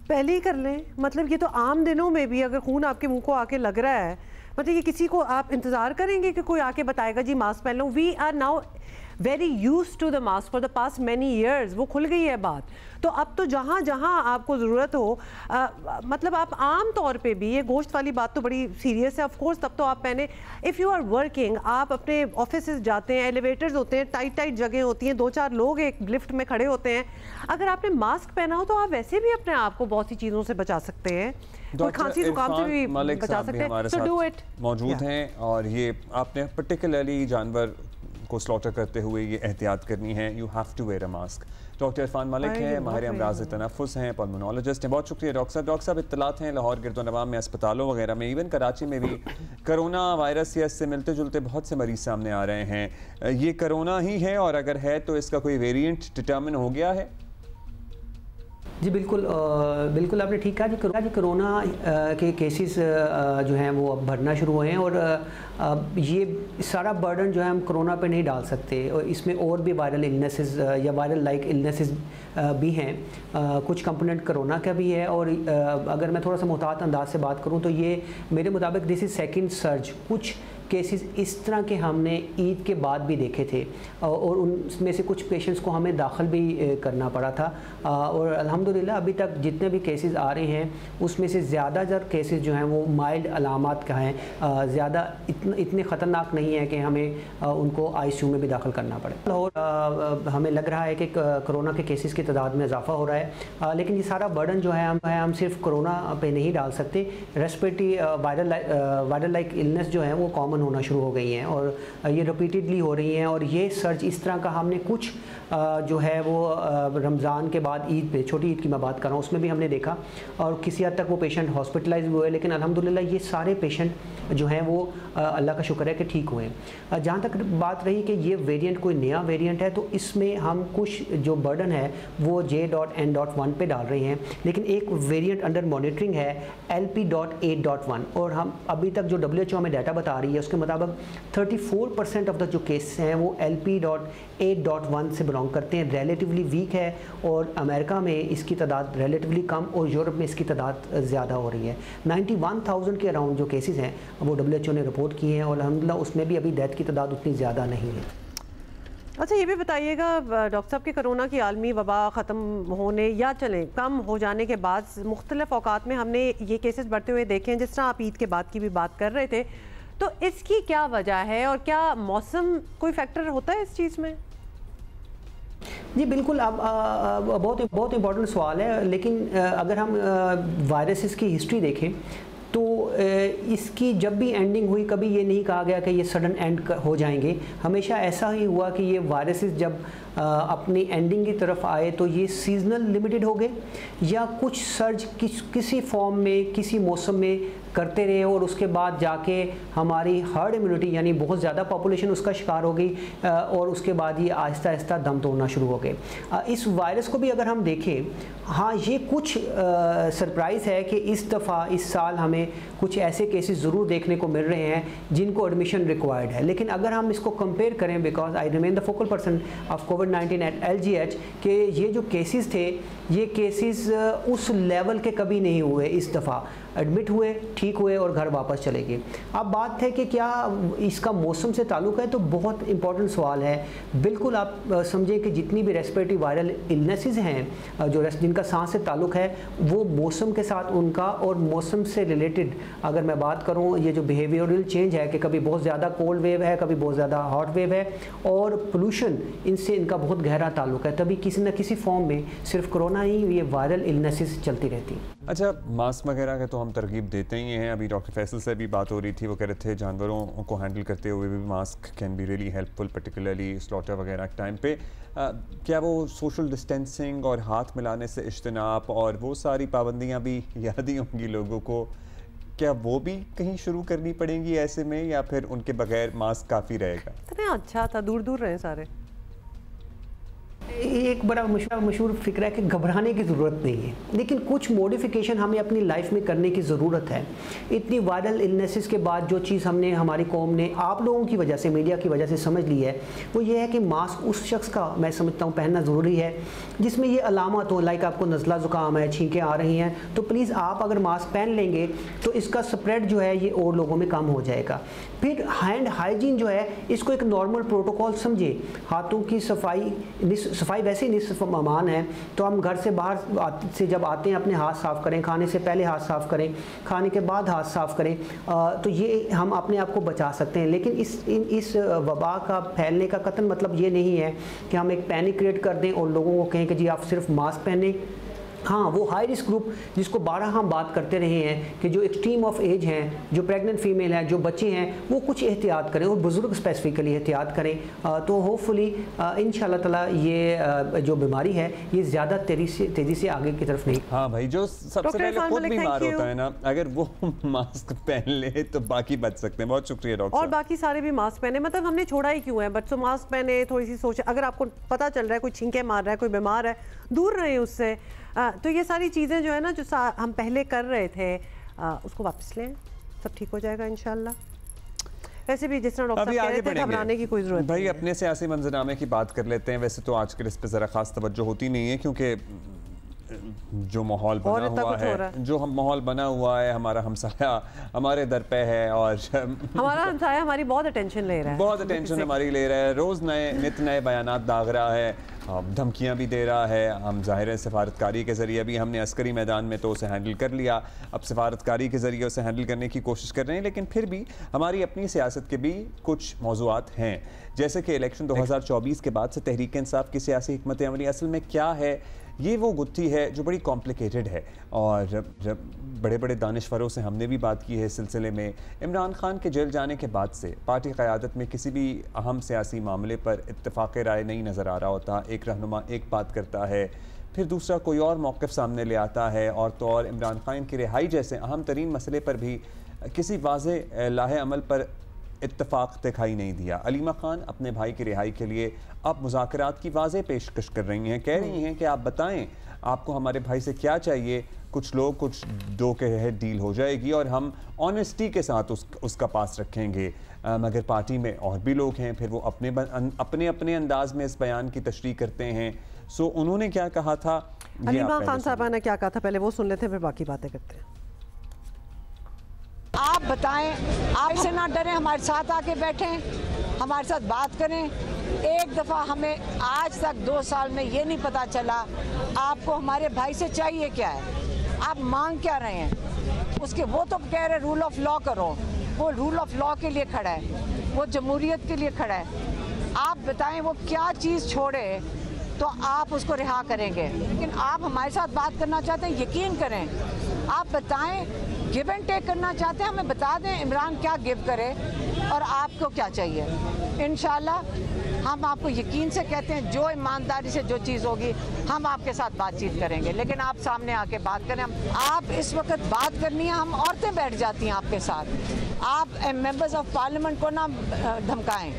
पहले ही कर लें। मतलब ये तो आम दिनों में भी अगर खून आपके मुंह को आके लग रहा है, मतलब ये किसी को आप इंतजार करेंगे कि कोई आके बताएगा जी मास्क पहन लो? We are now very use to the mask for the past many years. वो खुल गई है बात। तो अब तो जहाँ जहाँ आपको ज़रूरत हो, मतलब आप आम तौर पे भी, ये गोश्त वाली बात तो बड़ी सीरियस है ऑफ कोर्स, तब तो आप पहने। इफ़ यू आर वर्किंग, आप अपने ऑफिस जाते हैं, एलिवेटर्स होते हैं, टाइट टाइट जगह होती हैं, 2-4 लोग एक लिफ्ट में खड़े होते हैं, अगर आपने मास्क पहना हो तो आप वैसे भी अपने आप को बहुत सी चीज़ों से बचा सकते हैं। कोई खांसी जुकाम से भी बचा सकते हैं। तो डू इट। मौजूद हैं, और ये आपने पर्टिकुलरली जानवर को स्लॉटर करते हुए ये एहतियात करनी है। You have to wear a mask. Doctor Irfan Malik हैं, माहिर अमराज तनफ़ुस हैं, पल्मोनोलॉजिस्ट हैं। बहुत शुक्रिया डॉक्टर साहब। डॉक्टर साहब, इत्तलात हैं लाहौर गिरदोनवां में अस्पतालों वगैरह में, इवन कराची में भी कोरोना वायरस या इससे मिलते जुलते बहुत से मरीज सामने आ रहे हैं। ये कोरोना ही है, और अगर है तो इसका कोई वेरिएंट डिटर्मिन हो गया है? जी बिल्कुल, बिल्कुल आपने ठीक कहा जी। कोरोना के केसेस जो हैं वो अब बढ़ना शुरू हुए हैं, और ये सारा बर्डन जो है हम कोरोना पे नहीं डाल सकते, और इसमें और भी वायरल इलनेसेस या वायरल लाइक इलनेसेस भी हैं। कुछ कंपोनेंट कोरोना का भी है, और अगर मैं थोड़ा सा मुहतात अंदाज से बात करूं तो ये मेरे मुताबिक दिस इज़ सेकेंड सर्ज। कुछ केसेस इस तरह के हमने ईद के बाद भी देखे थे, और उनमें से कुछ पेशेंट्स को हमें दाखिल भी करना पड़ा था, और अल्हम्दुलिल्लाह अभी तक जितने भी केसेस आ रहे हैं उसमें से ज़्यादातर केसेस जो हैं वो माइल्ड अलामात का हैं, ज़्यादा इतने ख़तरनाक नहीं है कि हमें उनको ICU में भी दाखिल करना पड़े। और हमें लग रहा है कि कोरोना के केसेस की तादाद में इजाफा हो रहा है, लेकिन ये सारा बर्डन जो है हम सिर्फ कोरोना पे नहीं डाल सकते। रेस्पिरेटरी वायरल लाइक इलनेस जो है वो कॉमन होना शुरू हो गई हैं, और ये रिपीटेडली हो रही हैं। और ये सर्च इस तरह का हमने कुछ जो है वो रमज़ान के बाद ईद पे, छोटी ईद की मैं बात कर रहा हूँ, उसमें भी हमने देखा, और किसी हद तक वो पेशेंट हॉस्पिटलाइज हुए, लेकिन अल्हम्दुलिल्लाह ये सारे पेशेंट जो हैं वो अल्लाह का शुक्र है कि ठीक हुए। जहाँ तक बात रही कि ये वेरिएंट कोई नया वेरिएंट है, तो इसमें हम कुछ जो बर्डन है वो J.N.1 पे डाल रहे हैं, लेकिन एक वेरिएंट अंडर मॉनिटरिंग है LP.8.1, और हम अभी तक जो WHO में डाटा बता रही है उसके मुताबिक 34% ऑफ द जो केस हैं वो LP.8.1 से बिलोंग करते हैं, रिलेटिवली वीक है। और अमेरिका में इसकी तादाद रिलेटिवली कम, और यूरोप में इसकी तादाद ज़्यादा हो रही है। 91,000 के अराउंड जो केसेस हैं वो WHO ने रिपोर्ट किए हैं, और अल्हम्दुलिल्लाह उसमें भी अभी डेथ की तादाद उतनी ज़्यादा नहीं है। अच्छा, ये भी बताइएगा डॉक्टर साहब कि कोरोना की आलमी वबा ख़त्म होने या चलें कम हो जाने के बाद मुख्तलिफ औकात में हमने ये केसेस बढ़ते हुए देखे हैं, जिस तरह आप ईद के बाद की भी बात कर रहे थे, तो इसकी क्या वजह है, और क्या मौसम कोई फैक्टर होता है इस चीज़ में? जी बिल्कुल, अब बहुत इम्पोर्टेंट सवाल है, लेकिन अगर हम वायरसेस की हिस्ट्री देखें तो इसकी जब भी एंडिंग हुई, कभी ये नहीं कहा गया कि ये सडन एंड हो जाएंगे। हमेशा ऐसा ही हुआ कि ये वायरसेस जब अपनी एंडिंग की तरफ आए तो ये सीजनल लिमिटेड हो गए, या कुछ सर्ज किसी फॉर्म में किसी मौसम में करते रहे और उसके बाद जाके हमारी हर्ड इम्यूनिटी यानी बहुत ज़्यादा पॉपुलेशन उसका शिकार हो गई और उसके बाद ये आहिस्ता आहिस्ता दम तोड़ना शुरू हो गए। इस वायरस को भी अगर हम देखें, हाँ ये कुछ सरप्राइज़ है कि इस दफ़ा इस साल हमें कुछ ऐसे केसेस ज़रूर देखने को मिल रहे हैं जिनको एडमिशन रिक्वायर्ड है। लेकिन अगर हम इसको कंपेयर करें, because I remain the focal person of कोविड-19 एट LGH, कि ये जो केसेस थे ये केसेस उस लेवल के कभी नहीं हुए। इस दफ़ा एडमिट हुए, ठीक हुए और घर वापस चले गए। अब बात है कि क्या इसका मौसम से ताल्लुक़ है, तो बहुत इंपॉर्टेंट सवाल है। बिल्कुल आप समझें कि जितनी भी रेस्पिरेटरी वायरल इलनेसेस हैं जो जिनका सांस से ताल्लुक़ है वो मौसम के साथ उनका, और मौसम से रिलेटेड अगर मैं बात करूं, ये जो बिहेवियरल चेंज है कि कभी बहुत ज़्यादा कोल्ड वेव है, कभी बहुत ज़्यादा हॉट वेव है, और पोल्यूशन, इनसे इनका बहुत गहरा ताल्लुक़ है। तभी किसी न किसी फॉर्म में सिर्फ कोरोना ही, ये वायरल इलनेसेस चलती रहती हैं। अच्छा, मास्क वगैरह के तो हम तरगीब देते ही हैं। अभी डॉक्टर फैसल से भी बात हो रही थी, वो कह रहे थे जानवरों को हैंडल करते हुए भी mask can be really helpful, particularly slaughter वगैरह के टाइम पे। क्या वो सोशल डिस्टेंसिंग और हाथ मिलाने से इज्तनाब और वो सारी पाबंदियां भी याद ही होंगी लोगों को, क्या वो भी कहीं शुरू करनी पड़ेंगी ऐसे में, या फिर उनके बगैर मास्क काफ़ी रहेगा? इतना अच्छा था, दूर दूर रहे सारे। एक बड़ा मशहूर फिक्र है कि घबराने की ज़रूरत नहीं है, लेकिन कुछ मॉडिफिकेशन हमें अपनी लाइफ में करने की ज़रूरत है। इतनी वायरल इलनेसेस के बाद जो चीज़ हमने, हमारी कौम ने, आप लोगों की वजह से, मीडिया की वजह से समझ ली है, वो ये है कि मास्क उस शख्स का मैं समझता हूँ पहनना ज़रूरी है जिसमें ये अलामत हो, लाइक आपको नज़ला ज़ुकाम है, छींकें आ रही हैं, तो प्लीज़ आप अगर मास्क पहन लेंगे तो इसका स्प्रेड जो है ये और लोगों में कम हो जाएगा। फिर हैंड हाइजीन जो है, इसको एक नॉर्मल प्रोटोकॉल समझे। हाथों की सफाई वैसे ही निस्फ अमान है, तो हम घर से बाहर से जब आते हैं अपने हाथ साफ़ करें, खाने से पहले हाथ साफ़ करें, खाने के बाद हाथ साफ़ करें, तो ये हम अपने आप को बचा सकते हैं। लेकिन इस वबा का फैलने का कतई मतलब ये नहीं है कि हम एक पैनिक क्रिएट कर दें और लोगों को कहें कि जी आप सिर्फ मास्क पहनें। हाँ, वो हाई रिस्क ग्रुप जिसको 12 हम बात करते रहे हैं कि जो एक्सट्रीम ऑफ एज हैं, जो प्रेग्नेंट फीमेल हैं, जो बच्चे हैं, वो कुछ एहतियात करें, और बुज़ुर्ग स्पेसिफिकली एहतियात करें। तो होपफुली इंशाल्लाह ताला ये जो बीमारी है ये ज़्यादा तेज़ी से आगे की तरफ नहीं। हाँ भाई, जो सबसे पहले खुद बीमार होता है ना, अगर वो मास्क पहन ले तो बाकी बच सकते हैं। बहुत शुक्रिया डॉक्टर। और बाकी सारे भी मास्क पहने, मतलब हमने छोड़ा ही क्यों है? बच्चों मास्क पहने, थोड़ी सी सोच, अगर आपको पता चल रहा है कोई छींके मार रहा है, कोई बीमार है, दूर रहे उससे। तो ये सारी चीज़ें जो है ना, जो हम पहले कर रहे थे, उसको वापस लें, सब ठीक हो जाएगा इंशाल्लाह। वैसे भी जिस तरह डॉक्टर कह रहे थे, घबराने की कोई ज़रूरत नहीं। भाई अपने सियासी मंजरनामे की बात कर लेते हैं। वैसे तो आजकल इस पर ज़रा खास तवज्जो होती नहीं है, क्योंकि जो माहौल बना हुआ है, जो हम माहौल बना हुआ है, हमारा हमसाया हमारे दर पे है, और हमारा हमसाया हमारी बहुत अटेंशन ले रहा है, बहुत अटेंशन हमारी ले रहा है। रोज़ नित नए बयानात दाग रहा है, धमकियां भी दे रहा है। हम ज़ाहिर है सफारतकारी के ज़रिए भी हमने अस्करी मैदान में तो उसे हैंडल कर लिया, अब सफारतकारी के ज़रिए उसे हैंडल करने की कोशिश कर रहे हैं। लेकिन फिर भी हमारी अपनी सियासत के भी कुछ मौज़ूआत हैं, जैसे कि इलेक्शन 2024 के बाद से तहरीक इंसाफ की सियासी हिकमत अमली असल में क्या है, ये वो गुत्थी है जो बड़ी कॉम्प्लिकेटेड है। और जब बड़े बड़े दानिश्वरों से हमने भी बात की है इस सिलसिले में। इमरान खान के जेल जाने के बाद से पार्टी क़यादत में किसी भी अहम सियासी मामले पर इत्तेफाक राय नहीं नज़र आ रहा होता। एक रहनुमा एक बात करता है, फिर दूसरा कोई और मौक़िफ़ सामने ले आता है, और तो और इमरान खान की रिहाई जैसे अहम तरीन मसले पर भी किसी वाज़ेह लाहे अमल पर इत्तेफाक दिखाई नहीं दिया। अलीमा खान अपने भाई की रिहाई के लिए अब मुज़ाकरात की वाज़ेह पेशकश कर रही हैं, कह रही हैं कि आप बताएं आपको हमारे भाई से क्या चाहिए, कुछ लोग कुछ दो के है डील हो जाएगी और हम ऑनेस्टी के साथ उसका पास रखेंगे। मगर पार्टी में और भी लोग हैं, फिर वो अपने अपने अंदाज में इस बयान की तशरीह करते हैं। सो उन्होंने क्या कहा था, अलीमा खान साहबा ने क्या कहा था, पहले वो सुन लेते हैं, फिर बाकी बातें करते हैं। आप बताएं, आप से ना डरें, हमारे साथ आके बैठें, हमारे साथ बात करें। एक दफ़ा हमें आज तक 2 साल में ये नहीं पता चला आपको हमारे भाई से चाहिए क्या है, आप मांग क्या रहे हैं। उसके वो तो कह रहे रूल ऑफ लॉ करो, वो रूल ऑफ लॉ के लिए खड़ा है, वो जमहूरियत के लिए खड़ा है। आप बताएं वो क्या चीज़ छोड़े तो आप उसको रिहा करेंगे। लेकिन आप हमारे साथ बात करना चाहते हैं, यकीन करें, आप बताएं, गिव एंड टेक करना चाहते हैं, हमें बता दें इमरान क्या गिव करे और आपको क्या चाहिए। इंशाल्लाह हम आपको यकीन से कहते हैं जो ईमानदारी से जो चीज़ होगी हम आपके साथ बातचीत करेंगे, लेकिन आप सामने आके बात करें। आप इस वक्त बात करनी है, हम औरतें बैठ जाती हैं आपके साथ। आप मेंबर्स ऑफ पार्लियामेंट को ना धमकाएं,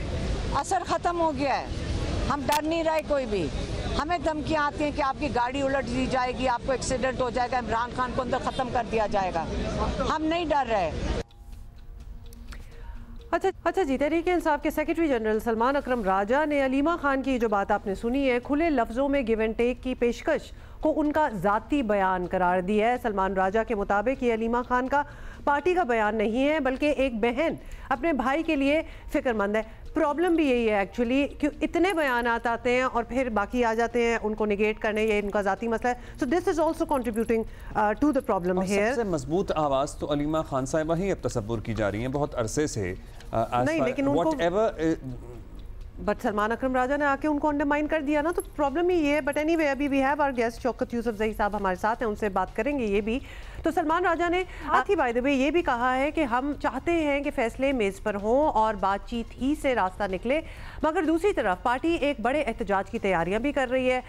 असर ख़त्म हो गया है, हम डर नहीं रहे कोई भी। हमें धमकियाँ आती हैं कि आपकी गाड़ी उलट दी जाएगी, आपको एक्सीडेंट हो जाएगा, इमरान खान को अंदर ख़त्म कर दिया जाएगा। हम नहीं डर रहे। अच्छा जी, तहरीक इंसाफ के सेक्रेटरी जनरल सलमान अकरम राजा ने अलीमा खान की जो बात आपने सुनी है, खुले लफ्ज़ों में गिव एंड टेक की पेशकश को उनका ज़ाती बयान करार दिया है। सलमान राजा के मुताबिक ये अलीमा खान का पार्टी का बयान नहीं है, बल्कि एक बहन अपने भाई के लिए फ़िक्रमंद है। प्रॉब्लम भी यही है एक्चुअली, कि इतने बयान आते हैं और फिर बाकी आ जाते हैं उनको निगेट करने, ये उनका ज़ाती मसला है। So this is also contributing to the problem here. सबसे मजबूत आवाज़ तो अलीमा खान साहिबा ही अब तसव्वुर की जा रही है बहुत अरसे से। नहीं, लेकिन बट सलमान अकरम राजा ने आके उनको अंडरमाइन कर दिया ना, तो प्रॉब्लम ही ये है। बट एनीवे, अभी we have our guest Shaukat Yousafzai Sahab हमारे साथ हैं, उनसे बात करेंगे ये भी। तो सलमान राजा ने आखिर बाय द वे ये भी कहा है कि हम चाहते हैं कि फैसले मेज़ पर हों और बातचीत ही से रास्ता निकले, मगर दूसरी तरफ पार्टी एक बड़े एहतजाज की तैयारियां भी कर रही है।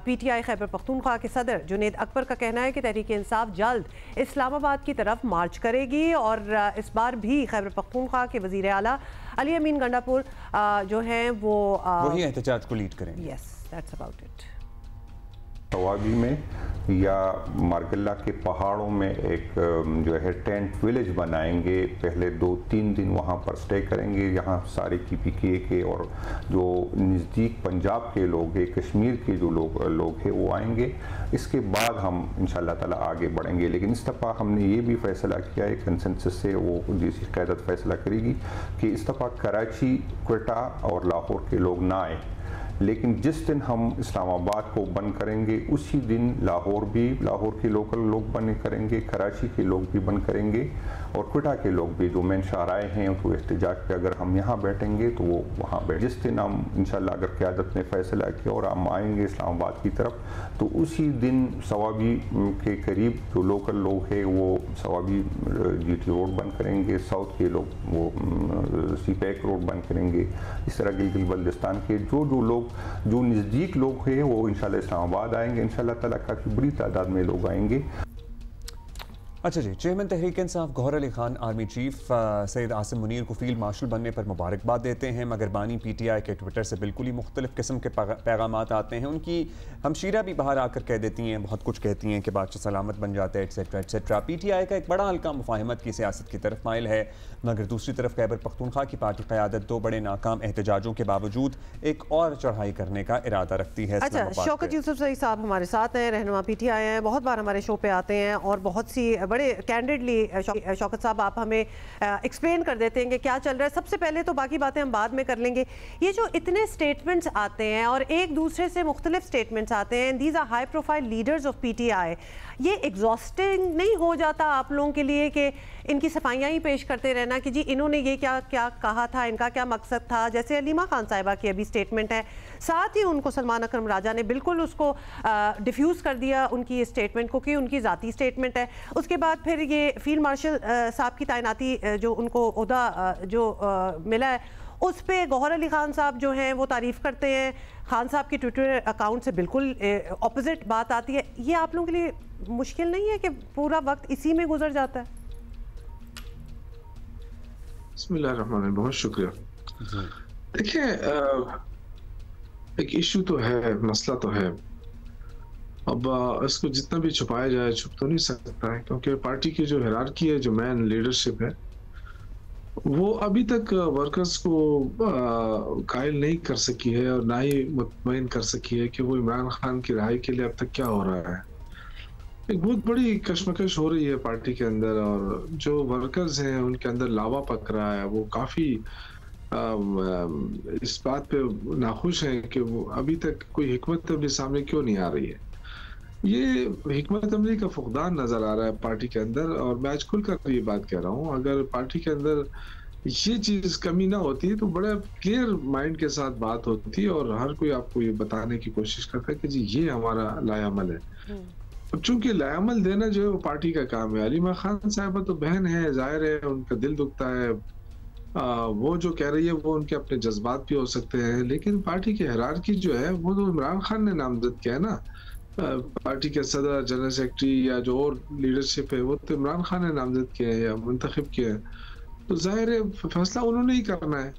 PTI खैबर पख्तूनख्वा के सदर जुनेद अकबर का कहना है कि तहरीक इंसाफ जल्द इस्लामाबाद की तरफ मार्च करेगी और इस बार भी खैबर पख्तूनख्वा के वज़ीर आला अली अमीन गंडापुर जो हैं वो वही एहतजाज को लीड करेंगे। Yes, that's about it. तवाबी में या मार्गल्ला के पहाड़ों में एक जो है टेंट विलेज बनाएंगे। पहले 2-3 दिन वहाँ पर स्टे करेंगे। यहाँ सारे PPK के और जो नज़दीक पंजाब के लोग हैं, कश्मीर के जो लोग हैं वो आएंगे। इसके बाद हम इंशाल्लाह ताला आगे बढ़ेंगे। लेकिन इस दफ़ा हमने ये भी फैसला किया है कंसेंसस से, वो जिसकी क़यादत फैसला करेगी कि इस दफ़ा कराची, क्वेटा और लाहौर के लोग ना आए। लेकिन जिस दिन हम इस्लामाबाद को बंद करेंगे उसी दिन लाहौर के लोकल लोग बंद करेंगे, कराची के लोग भी बंद करेंगे और क्वेटा के लोग भी जो मेन शाहराए हैं तो एहतजाज पे अगर हम यहाँ बैठेंगे तो वो वहाँ बैठ। जिस दिन हम इंशाल्लाह अगर क़यादत ने फैसला किया और हम आएंगे इस्लामाबाद की तरफ, तो उसी दिन सवाबी के करीब जो लोकल लोग हैं वो सवाबी GT रोड बंद करेंगे, साउथ के लोग वो CPEC रोड बंद करेंगे। इस तरह गिलगित बल्तिस्तान के जो लोग जो नज़दीक लोग हैं वो इंशाल्लाह इस्लामाबाद आएंगे। इंशाल्लाह ताला काफ़ी बड़ी तादाद में लोग आएंगे। अच्छा जी, chairman Tehreek Insaf Gauhar Ali Khan army chief Syed Asim Munir को फील्ड मार्शल बनने पर मुबारकबाद देते हैं, मगर बानी PTI के ट्विटर से बिल्कुल ही मुख्तलिफ किस्म के पैगाम आते हैं। उनकी हमशीरा भी बाहर आकर कह देती हैं, बहुत कुछ कहती हैं कि बादशाह सलामत बन जाते हैं एट्सेट्रा एट्सेट्रा। PTI का एक बड़ा हल्का मुफाहमत की सियासत की तरफ माइल है, मगर दूसरी तरफ खैबर पख्तूनख्वा की पार्टी क़यादत 2 बड़े नाकाम एहतजाजों के बावजूद एक और चढ़ाई करने का इरादा रखती है। अच्छा, शौकत यूसुफजई साहब हमारे साथ हैं, रहनुमा PTI हैं, बहुत बार हमारे शो पे आते हैं और बहुत सी बड़े कैंडिडली शौकत साहब आप हमें एक्सप्लेन कर देते हैं कि क्या चल रहा है। सबसे पहले तो बाकी बातें हम बाद में कर लेंगे। ये जो इतने स्टेटमेंट्स आते हैं और एक दूसरे से मुख्तलिफ स्टेटमेंट्स आते हैं, these are high profile leaders of PTI, ये एग्जॉस्टिंग नहीं हो जाता आप लोगों के लिए कि इनकी सफाइयाँ ही पेश करते रहना कि जी इन्होंने ये क्या क्या कहा था, इनका क्या मकसद था। जैसे अलीमा खान साहिबा की अभी स्टेटमेंट है, साथ ही उनको सलमान अकरम राजा ने बिल्कुल उसको डिफ्यूज़ कर दिया उनकी स्टेटमेंट को कि उनकी ज़ाती स्टेटमेंट है। उसके बाद फिर ये फील्ड मार्शल साहब की तैनाती जो उनको ओहदा जो मिला है उस पे गौहर अली खान साहब जो हैं वो तारीफ़ करते हैं। खान साहब की ट्विटर अकाउंट से बिल्कुल ऑपोजिट बात आती है। ये आप लोगों के लिए मुश्किल नहीं है कि पूरा वक्त इसी में गुजर जाता है? बिस्मिल्लाहिर्रहमानिर्रहीम, बहुत शुक्रिया। देखिए, एक इशू तो है, मसला तो है। अब इसको जितना भी छुपाया जाए छुप तो नहीं सकता है, क्योंकि पार्टी की जो हिरार्की है, जो मैन लीडरशिप है, वो अभी तक वर्कर्स को कायल नहीं कर सकी है और ना ही मुतमईन कर सकी है कि वो इमरान खान की रिहाई के लिए अब तक क्या हो रहा है। एक बहुत बड़ी कश्मकश हो रही है पार्टी के अंदर और जो वर्कर्स हैं उनके अंदर लावा पक रहा है। वो काफ़ी इस बात पे नाखुश हैं कि वो अभी तक कोई हिकमत अमली सामने क्यों नहीं आ रही है। ये हिकमत अमली का फुकदान नज़र आ रहा है पार्टी के अंदर और मैं आज खुलकर ये बात कह रहा हूँ। अगर पार्टी के अंदर ये चीज़ कमी ना होती तो बड़ा क्लियर माइंड के साथ बात होती और हर कोई आपको ये बताने की कोशिश करता है कि जी ये हमारा लायामल है। अब चूंकि लायामल देना जो है वो पार्टी का काम है। अलीमा खान साहिबा तो बहन है, जाहिर है उनका दिल दुखता है। वो जो कह रही है वो उनके अपने जज्बात भी हो सकते हैं, लेकिन पार्टी की हायरार्की जो है वो तो इमरान खान ने नामजद किया है ना। पार्टी के सदर, जनरल सेक्रेटरी या जो और लीडरशिप है वो तो इमरान खान ने नामजद किया है या मुंतखब किया है, तो जाहिर है फैसला उन्होंने ही करना है।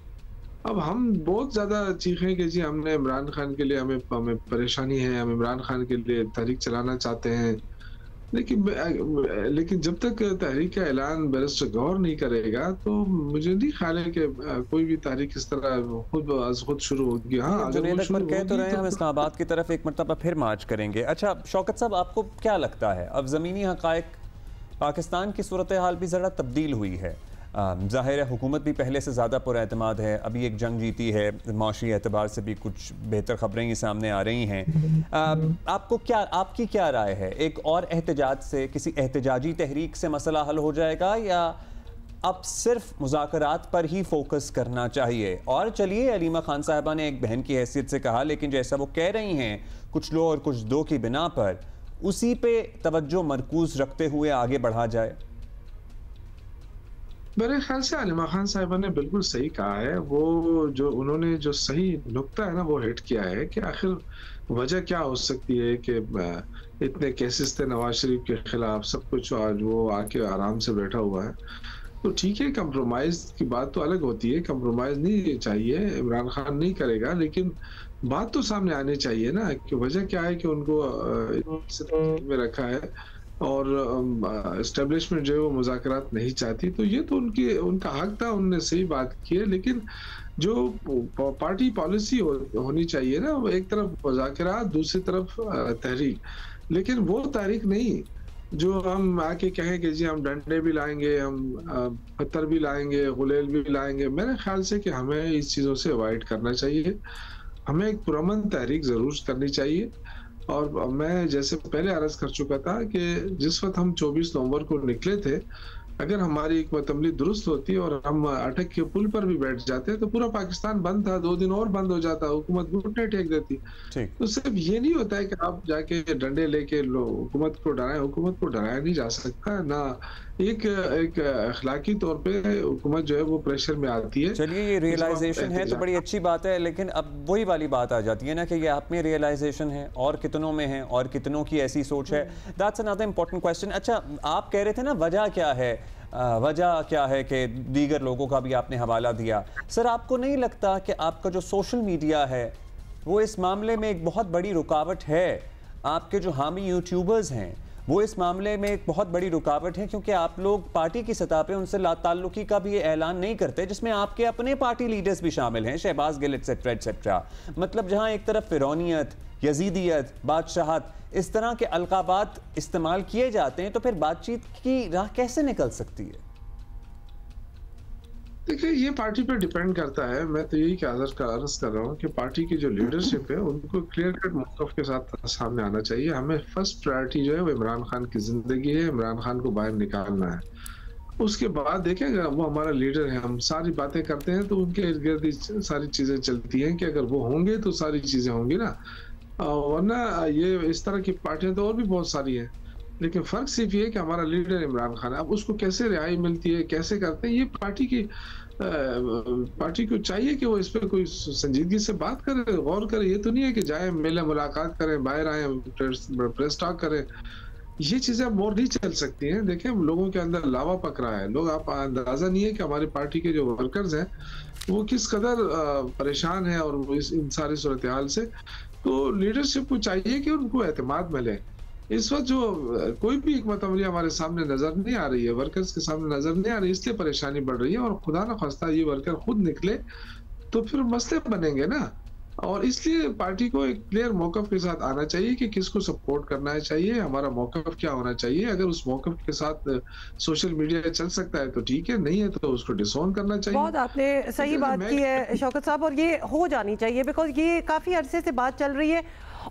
अब हम बहुत ज्यादा चीखें कि जी हमने इमरान खान के लिए हमें परेशानी है, हम इमरान खान के लिए तहरीक चलाना चाहते हैं, लेकिन जब तक तहरीक का ऐलान बैरिस्टर गौर नहीं करेगा तो मुझे नहीं ख्याल है कि कोई भी तहरीक इस तरह खुद शुरू होगी। हाँ, जुनैद अकबर कह तो रहे हैं हम इस्लामाबाद की तरफ एक मरतबा फिर मार्च करेंगे। अच्छा शौकत साहब, आपको क्या लगता है अब ज़मीनी हक़ाइक़, पाकिस्तान की सूरत हाल भी ज़रा तब्दील हुई है, ज़ाहिर है हुकूमत भी पहले से ज़्यादा पुरएतमाद है, अभी एक जंग जीती है, माशी एतबार से भी कुछ बेहतर खबरें ही सामने आ रही हैं। आपकी क्या राय है, एक और एहतजाज से, किसी एहतजाजी तहरीक से मसला हल हो जाएगा या अब सिर्फ मुज़ाकरात पर ही फोकस करना चाहिए? और चलिए, अलीमा खान साहिबा ने एक बहन की हैसियत से कहा, लेकिन जैसा वो कह रही हैं कुछ लो और कुछ दो की बिना पर, उसी पे तवज्जो मरकूज रखते हुए आगे बढ़ा जाए। मेरे ख्याल से अलीमा खान साहिबा ने बिल्कुल सही कहा है। वो जो उन्होंने जो सही नुक्ता है ना वो हिट किया है कि आखिर वजह क्या हो सकती है कि इतने केसेस थे नवाज शरीफ के खिलाफ, सब कुछ आज वो आके आराम से बैठा हुआ है। तो ठीक है, कंप्रोमाइज की बात तो अलग होती है, कंप्रोमाइज नहीं चाहिए, इमरान खान नहीं करेगा, लेकिन बात तो सामने आनी चाहिए ना कि वजह क्या है कि उनको में रखा है और एस्टेब्लिशमेंट जो है वो मुज़ाकरात नहीं चाहती। तो ये तो उनका हक था, उन्होंने सही बात की है, लेकिन जो पार्टी पॉलिसी होनी चाहिए ना, वो एक तरफ मुज़ाकरात, दूसरी तरफ तहरीक, लेकिन वो तहरीक नहीं जो हम आके कहें कि जी हम डंडे भी लाएंगे, हम पत्थर भी लाएंगे, गुलेल भी लाएंगे। मेरे ख्याल से कि हमें इस चीज़ों से अवॉइड करना चाहिए, हमें एक पुरअमन तहरीक ज़रूर करनी चाहिए। और मैं जैसे पहले अर्ज कर चुका था कि जिस वक्त हम 24 नवंबर को निकले थे, अगर हमारी एक मतमली दुरुस्त होती और हम अटक के पुल पर भी बैठ जाते तो पूरा पाकिस्तान बंद था, 2 दिन और बंद हो जाता, हुकूमत घुटने टेक देती। तो सिर्फ ये नहीं होता है कि आप जाके डंडे लेके हुकूमत को डराएं, हुकूमत को डराया नहीं जा सकता ना। एक अखलाकी तौर पे हुकूमत जो है वो प्रेशर में आती है। चलिए, ये रियलाइजेशन है तो बड़ी अच्छी बात है, लेकिन अब वही वाली बात आ जाती है ना कि ये आप में रियलाइजेशन है और कितनों में है और कितनों की ऐसी सोच है। That's another important question. अच्छा, आप कह रहे थे ना वजह क्या है, वजह क्या है कि दीगर लोगों का भी आपने हवाला दिया। सर, आपको नहीं लगता कि आपका जो सोशल मीडिया है वो इस मामले में एक बहुत बड़ी रुकावट है? आपके जो हामी यूट्यूबर्स हैं वो इस मामले में एक बहुत बड़ी रुकावट है, क्योंकि आप लोग पार्टी की सतह पे उनसे लाताल्लुकी का भी ये ऐलान नहीं करते, जिसमें आपके अपने पार्टी लीडर्स भी शामिल हैं, शहबाज गिल एटसेट्रा एटसेट्रा। मतलब जहां एक तरफ फिरौनियत, यजीदियत, बादशाहत, इस तरह के अलकाबात इस्तेमाल किए जाते हैं, तो फिर बातचीत की राह कैसे निकल सकती है? देखिए, ये पार्टी पर डिपेंड करता है। मैं तो यही अर्ज कर रहा हूँ कि पार्टी की जो लीडरशिप है उनको क्लियर कट मौक़िफ़ के साथ सामने आना चाहिए। हमें फर्स्ट प्रायोरिटी जो है वो इमरान खान की जिंदगी है, इमरान खान को बाहर निकालना है। उसके बाद देखेंगे, वो हमारा लीडर है, हम सारी बातें करते हैं तो उनके इर्द गिर्द सारी चीजें चलती हैं कि अगर वो होंगे तो सारी चीजें होंगी ना, वरना ये इस तरह की पार्टियां तो और भी बहुत सारी हैं। लेकिन फर्क सिर्फ ये है कि हमारा लीडर इमरान खान है। अब उसको कैसे रिहाई मिलती है, कैसे करते हैं, ये पार्टी को चाहिए कि वो इस पर कोई संजीदगी से बात करे, गौर करे। ये तो नहीं है कि जाए मिले, मुलाकात करें, बाहर आए, प्रेस टॉक करें। ये चीजें अब और नहीं चल सकती हैं। देखें, लोगों के अंदर लावा पक रहा है, लोग, आप अंदाजा नहीं है कि हमारी पार्टी के जो वर्कर्स हैं वो किस कदर परेशान है और इन सारी सूरत हाल से। तो लीडरशिप को चाहिए कि उनको एतमाद मिले। इस वक्त जो कोई भी हिकमत अमली हमारे सामने नजर नहीं आ रही है, वर्कर्स के सामने नजर नहीं आ रही, इसलिए परेशानी बढ़ रही है। और खुदा न खास्ता ये वर्कर खुद निकले तो फिर मसले बनेंगे ना। और इसलिए पार्टी को एक क्लियर मौक़िफ़ के साथ आना चाहिए कि किसको सपोर्ट करना चाहिए, हमारा मौक़िफ़ क्या होना चाहिए। अगर उस मौक़िफ़ के साथ सोशल मीडिया चल सकता है तो ठीक है, नहीं है तो उसको डिसोन करना चाहिए। बहुत आपने सही बात की है शौकत साहब, और ये हो जानी चाहिए, बिकॉज ये काफ़ी अरसे से बात चल रही है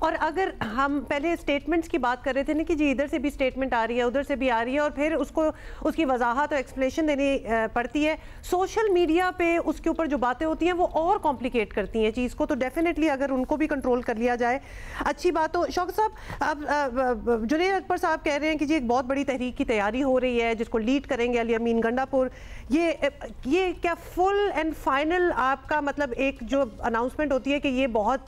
और अगर हम पहले स्टेटमेंट्स की बात कर रहे थे ना कि जी इधर से भी स्टेटमेंट आ रही है, उधर से भी आ रही है, और फिर उसको उसकी वजाहत और एक्सप्लेनेशन देनी पड़ती है। सोशल मीडिया पे उसके ऊपर जो बातें होती हैं वो और कॉम्प्लिकेट करती हैं चीज़ को, तो डेफिनेटली अगर उनको भी कंट्रोल कर लिया जाए अच्छी बात। तो शौकत साहब, अब जुनैद अकबर साहब कह रहे हैं कि जी एक बहुत बड़ी तहरीक की तैयारी हो रही है जिसको लीड करेंगे अली अमीन गंडापुर। ये क्या फुल एंड फाइनल आपका मतलब एक जो अनाउंसमेंट होती है कि ये बहुत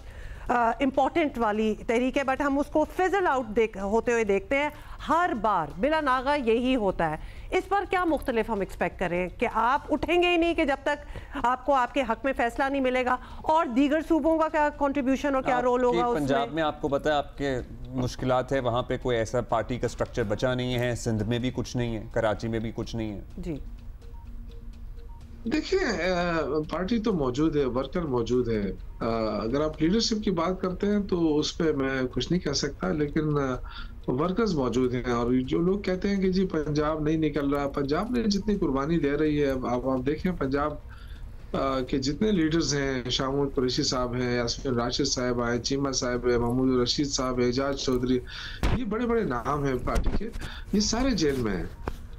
इम्पॉर्टेंट वाली तहरीक है, बट हम उसको फिजल आउट होते हुए देखते हैं हर बार बिला नागा यही होता है। इस पर क्या मुख्तलिफ हम एक्सपेक्ट करें कि आप उठेंगे ही नहीं कि जब तक आपको आपके हक में फैसला नहीं मिलेगा, और दीगर सूबों का क्या कंट्रीब्यूशन और क्या रोल होगा उसमें? पंजाब में आपको पता है आपके मुश्किलात है, वहाँ पे कोई ऐसा पार्टी का स्ट्रक्चर बचा नहीं है, सिंध में भी कुछ नहीं है, कराची में भी कुछ नहीं है। जी देखिए, पार्टी तो मौजूद है, वर्कर मौजूद है। अगर आप लीडरशिप की बात करते हैं तो उस पर मैं कुछ नहीं कह सकता, लेकिन वर्कर्स मौजूद हैं। और जो लोग कहते हैं कि जी पंजाब नहीं निकल रहा, पंजाब ने जितनी कुर्बानी दे रही है, अब आप देखें पंजाब के जितने लीडर्स हैं, शामुल कुरैशी साहब हैं, यास्मीन राशिद साहब हैं, चीमा साहब है, महमूद रशीद साहब है, एजाज चौधरी, ये बड़े बड़े नाम हैं पार्टी के, ये सारे जेल में हैं।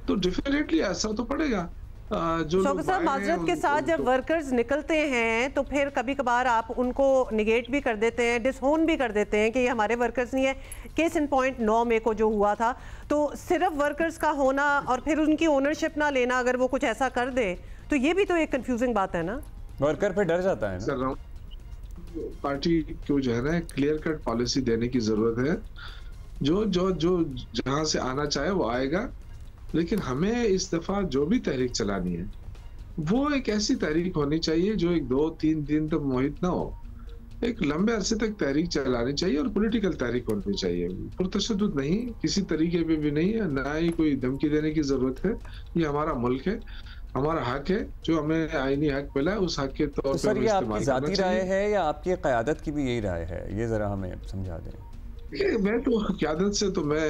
तो डेफिनेटली असर तो पड़ेगा। शौकत साहब, माजरत के साथ जब वर्कर्स निकलते हैं तो फिर कभी कभार आप उनको निगेट भी कर देते हैं, डिसहोन भी कर देते हैं कि ये हमारे वर्कर्स नहीं है। केस इन पॉइंट 9 मई को जो हुआ था, तो सिर्फ वर्कर्स का होना और फिर उनकी ओनरशिप ना लेना, अगर वो कुछ ऐसा कर दे तो ये भी तो एक कंफ्यूजिंग बात है ना। वर्कर पे डर जाता है ना। पार्टी को जो है ना क्लियर कट पॉलिसी देने की जरूरत है। जो जो जो जहां से आना चाहे वो आएगा, लेकिन हमें इस दफा जो भी तहरीक चलानी है वो एक ऐसी तहरीक होनी चाहिए जो एक 2-3 दिन तक मोहित ना हो। एक लंबे अरसे तक तहरीक चलानी चाहिए और पॉलिटिकल तहरीक होनी चाहिए, पुरतशद्दुद नहीं, किसी तरीके पे भी नहीं है, ना ही कोई धमकी देने की जरूरत है। ये हमारा मुल्क है, हमारा हक है, जो हमें आईनी हक मिला है उस हक के तौर पर सर, ये आपकी ज़ाती राय है या आपकी क़यादत की भी यही राय है? ये जरा हमें समझा दें। मैं तो क़यादत से तो मैं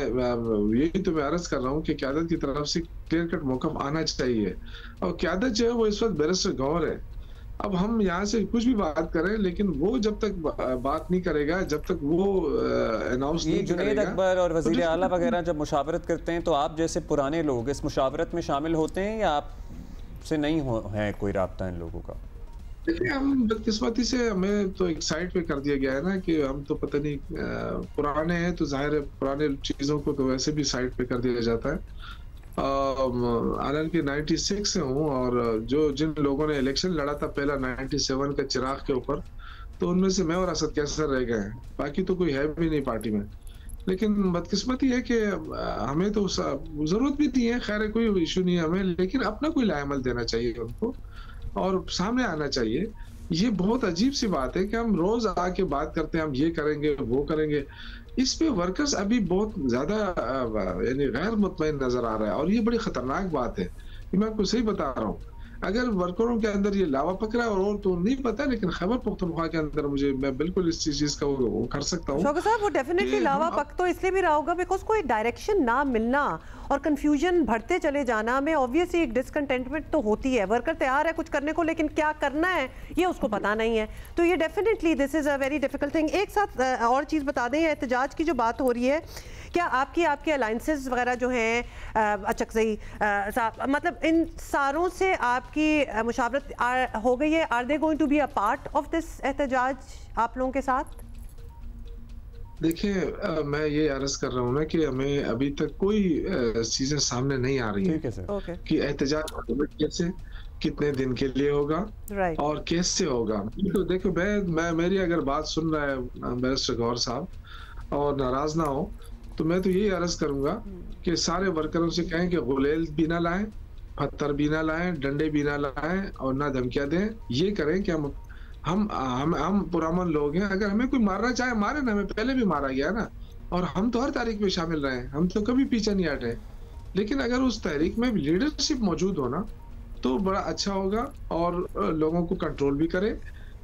यही तो मैं अर्ज कर रहा हूँ कि क़यादत की तरफ से क्लियर कट मौक़िफ़ आना चाहिए। और क़यादत जो है वो इस वक्त बैरिस्टर गौहर है। अब हम यहाँ से कुछ भी बात करें, लेकिन वो जब तक बात नहीं करेगा, जब तक वो अनाउंस नहीं करेगा। जुनैद अकबर और वज़ीर आला वगैरह जब मुशावरत करते हैं तो आप जैसे पुराने लोग इस मुशावरत में शामिल होते हैं या आपसे नहीं है कोई राब्ता इन लोगों का? देखिए, हम बदकिस्मती से हमें तो एक साइड पे कर दिया गया है ना कि हम तो पता नहीं पुराने हैं, तो जाहिर है पुराने चीज़ों को तो वैसे भी साइड पे कर दिया जाता है। हालांकि 96 से हूँ, और जिन लोगों ने इलेक्शन लड़ा था पहला 97 का चिराग के ऊपर, तो उनमें से मैं और असद कैसर रह गए हैं, बाकी तो कोई है भी नहीं पार्टी में। लेकिन बदकिस्मती है कि हमें तो जरूरत भी नहीं है, खैर कोई इशू नहीं है हमें, लेकिन अपना कोई लाएमल देना चाहिए उनको और सामने आना चाहिए। ये बहुत अजीब सी बात है कि हम रोज आके बात करते हैं, हम ये करेंगे वो करेंगे, इस पे वर्कर्स अभी बहुत ज्यादा यानी गैर मुतमईन नजर आ रहा है, और ये बड़ी खतरनाक बात है। मैं आपको सही बता रहा हूँ, अगर वर्करों के अंदर ये लावा पकड़ा और तो नहीं पता, लेकिन खैबर पख्तूनख्वा के अंदर मैं बिल्कुल इस चीज का वो कर सकता हूँ। शौकत साहब, वो डेफिनेटली लावा पक तो इसलिए भी रहा होगा बिकॉज कोई डायरेक्शन ना मिलना और कंफ्यूजन बढ़ते चले जाना में ऑब्वियसली एक डिसकंटेंटमेंट तो होती है। वर्कर तैयार है कुछ करने को, लेकिन क्या करना है ये उसको पता नहीं है, तो ये definitely this is a very difficult thing. एक साथ और चीज़ बता दें, एहतजाज की जो बात हो रही है, क्या आपकी अलाइंसेस वगैरह जो हैं अचकज़ई साहब, मतलब इन सारों से आपकी मुशावरत हो गई है? Are they going to be a part of this एहतजाज आप लोगों के साथ? देखिए, मैं ये अर्ज कर रहा हूँ ना कि हमें अभी तक कोई चीजें सामने नहीं आ रही है कि एहतजाज कैसे, कितने दिन के लिए होगा और कैसे होगा। तो देखो, मैं मेरी अगर बात सुन रहा है बैरिस्टर गौहर साहब और नाराज ना हो, तो मैं तो यही अर्ज करूंगा कि सारे वर्करों से कहें कि गुलेल भी ना लाएं, पत्थर भी ना लाएं, डंडे भी ना लाएं और ना धमकियां दें। ये करें कि हम पुरामन लोग हैं, अगर हमें कोई मारना चाहे मारे ना, हमें पहले भी मारा गया ना, और हम तो हर तारीख में शामिल रहे हैं, हम तो कभी पीछे नहीं हटे। लेकिन अगर उस तारीख में लीडरशिप मौजूद हो ना तो बड़ा अच्छा होगा और लोगों को कंट्रोल भी करे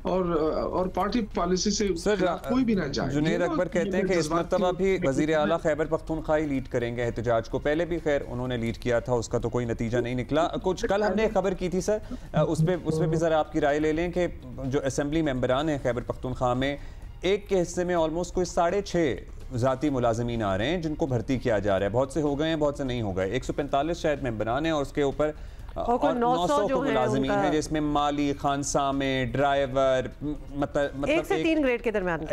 और पार्टी पॉलिसी से कोई भी ना जाए। जुनैद अकबर कहते हैं कि इस मरतबा भी वज़ीर आला खैबर पख्तूनख्वा ही लीड करेंगे एहतजाज को। पहले भी खैर उन्होंने लीड किया था, उसका तो कोई नतीजा नहीं निकला। कुछ कल हमने खबर की थी सर, उस पर भी ज़रा आपकी राय ले लें कि जो असेंबली मेंबरान हैं खैबर पख्तूनख्वा में, एक के हिस्से में ऑलमोस्ट कोई 6.5 ज़ाती मुलाजमीन आ रहे हैं जिनको भर्ती किया जा रहा है। बहुत से हो गए हैं, बहुत से नहीं हो गए। 145 शायद मेंबरान हैं और उसके ऊपर और 900 को मुलाजमीन है, जिसमें माली, खानसामे, ड्राइवर, मतलब 1 से 3 ग्रेड के दरमियान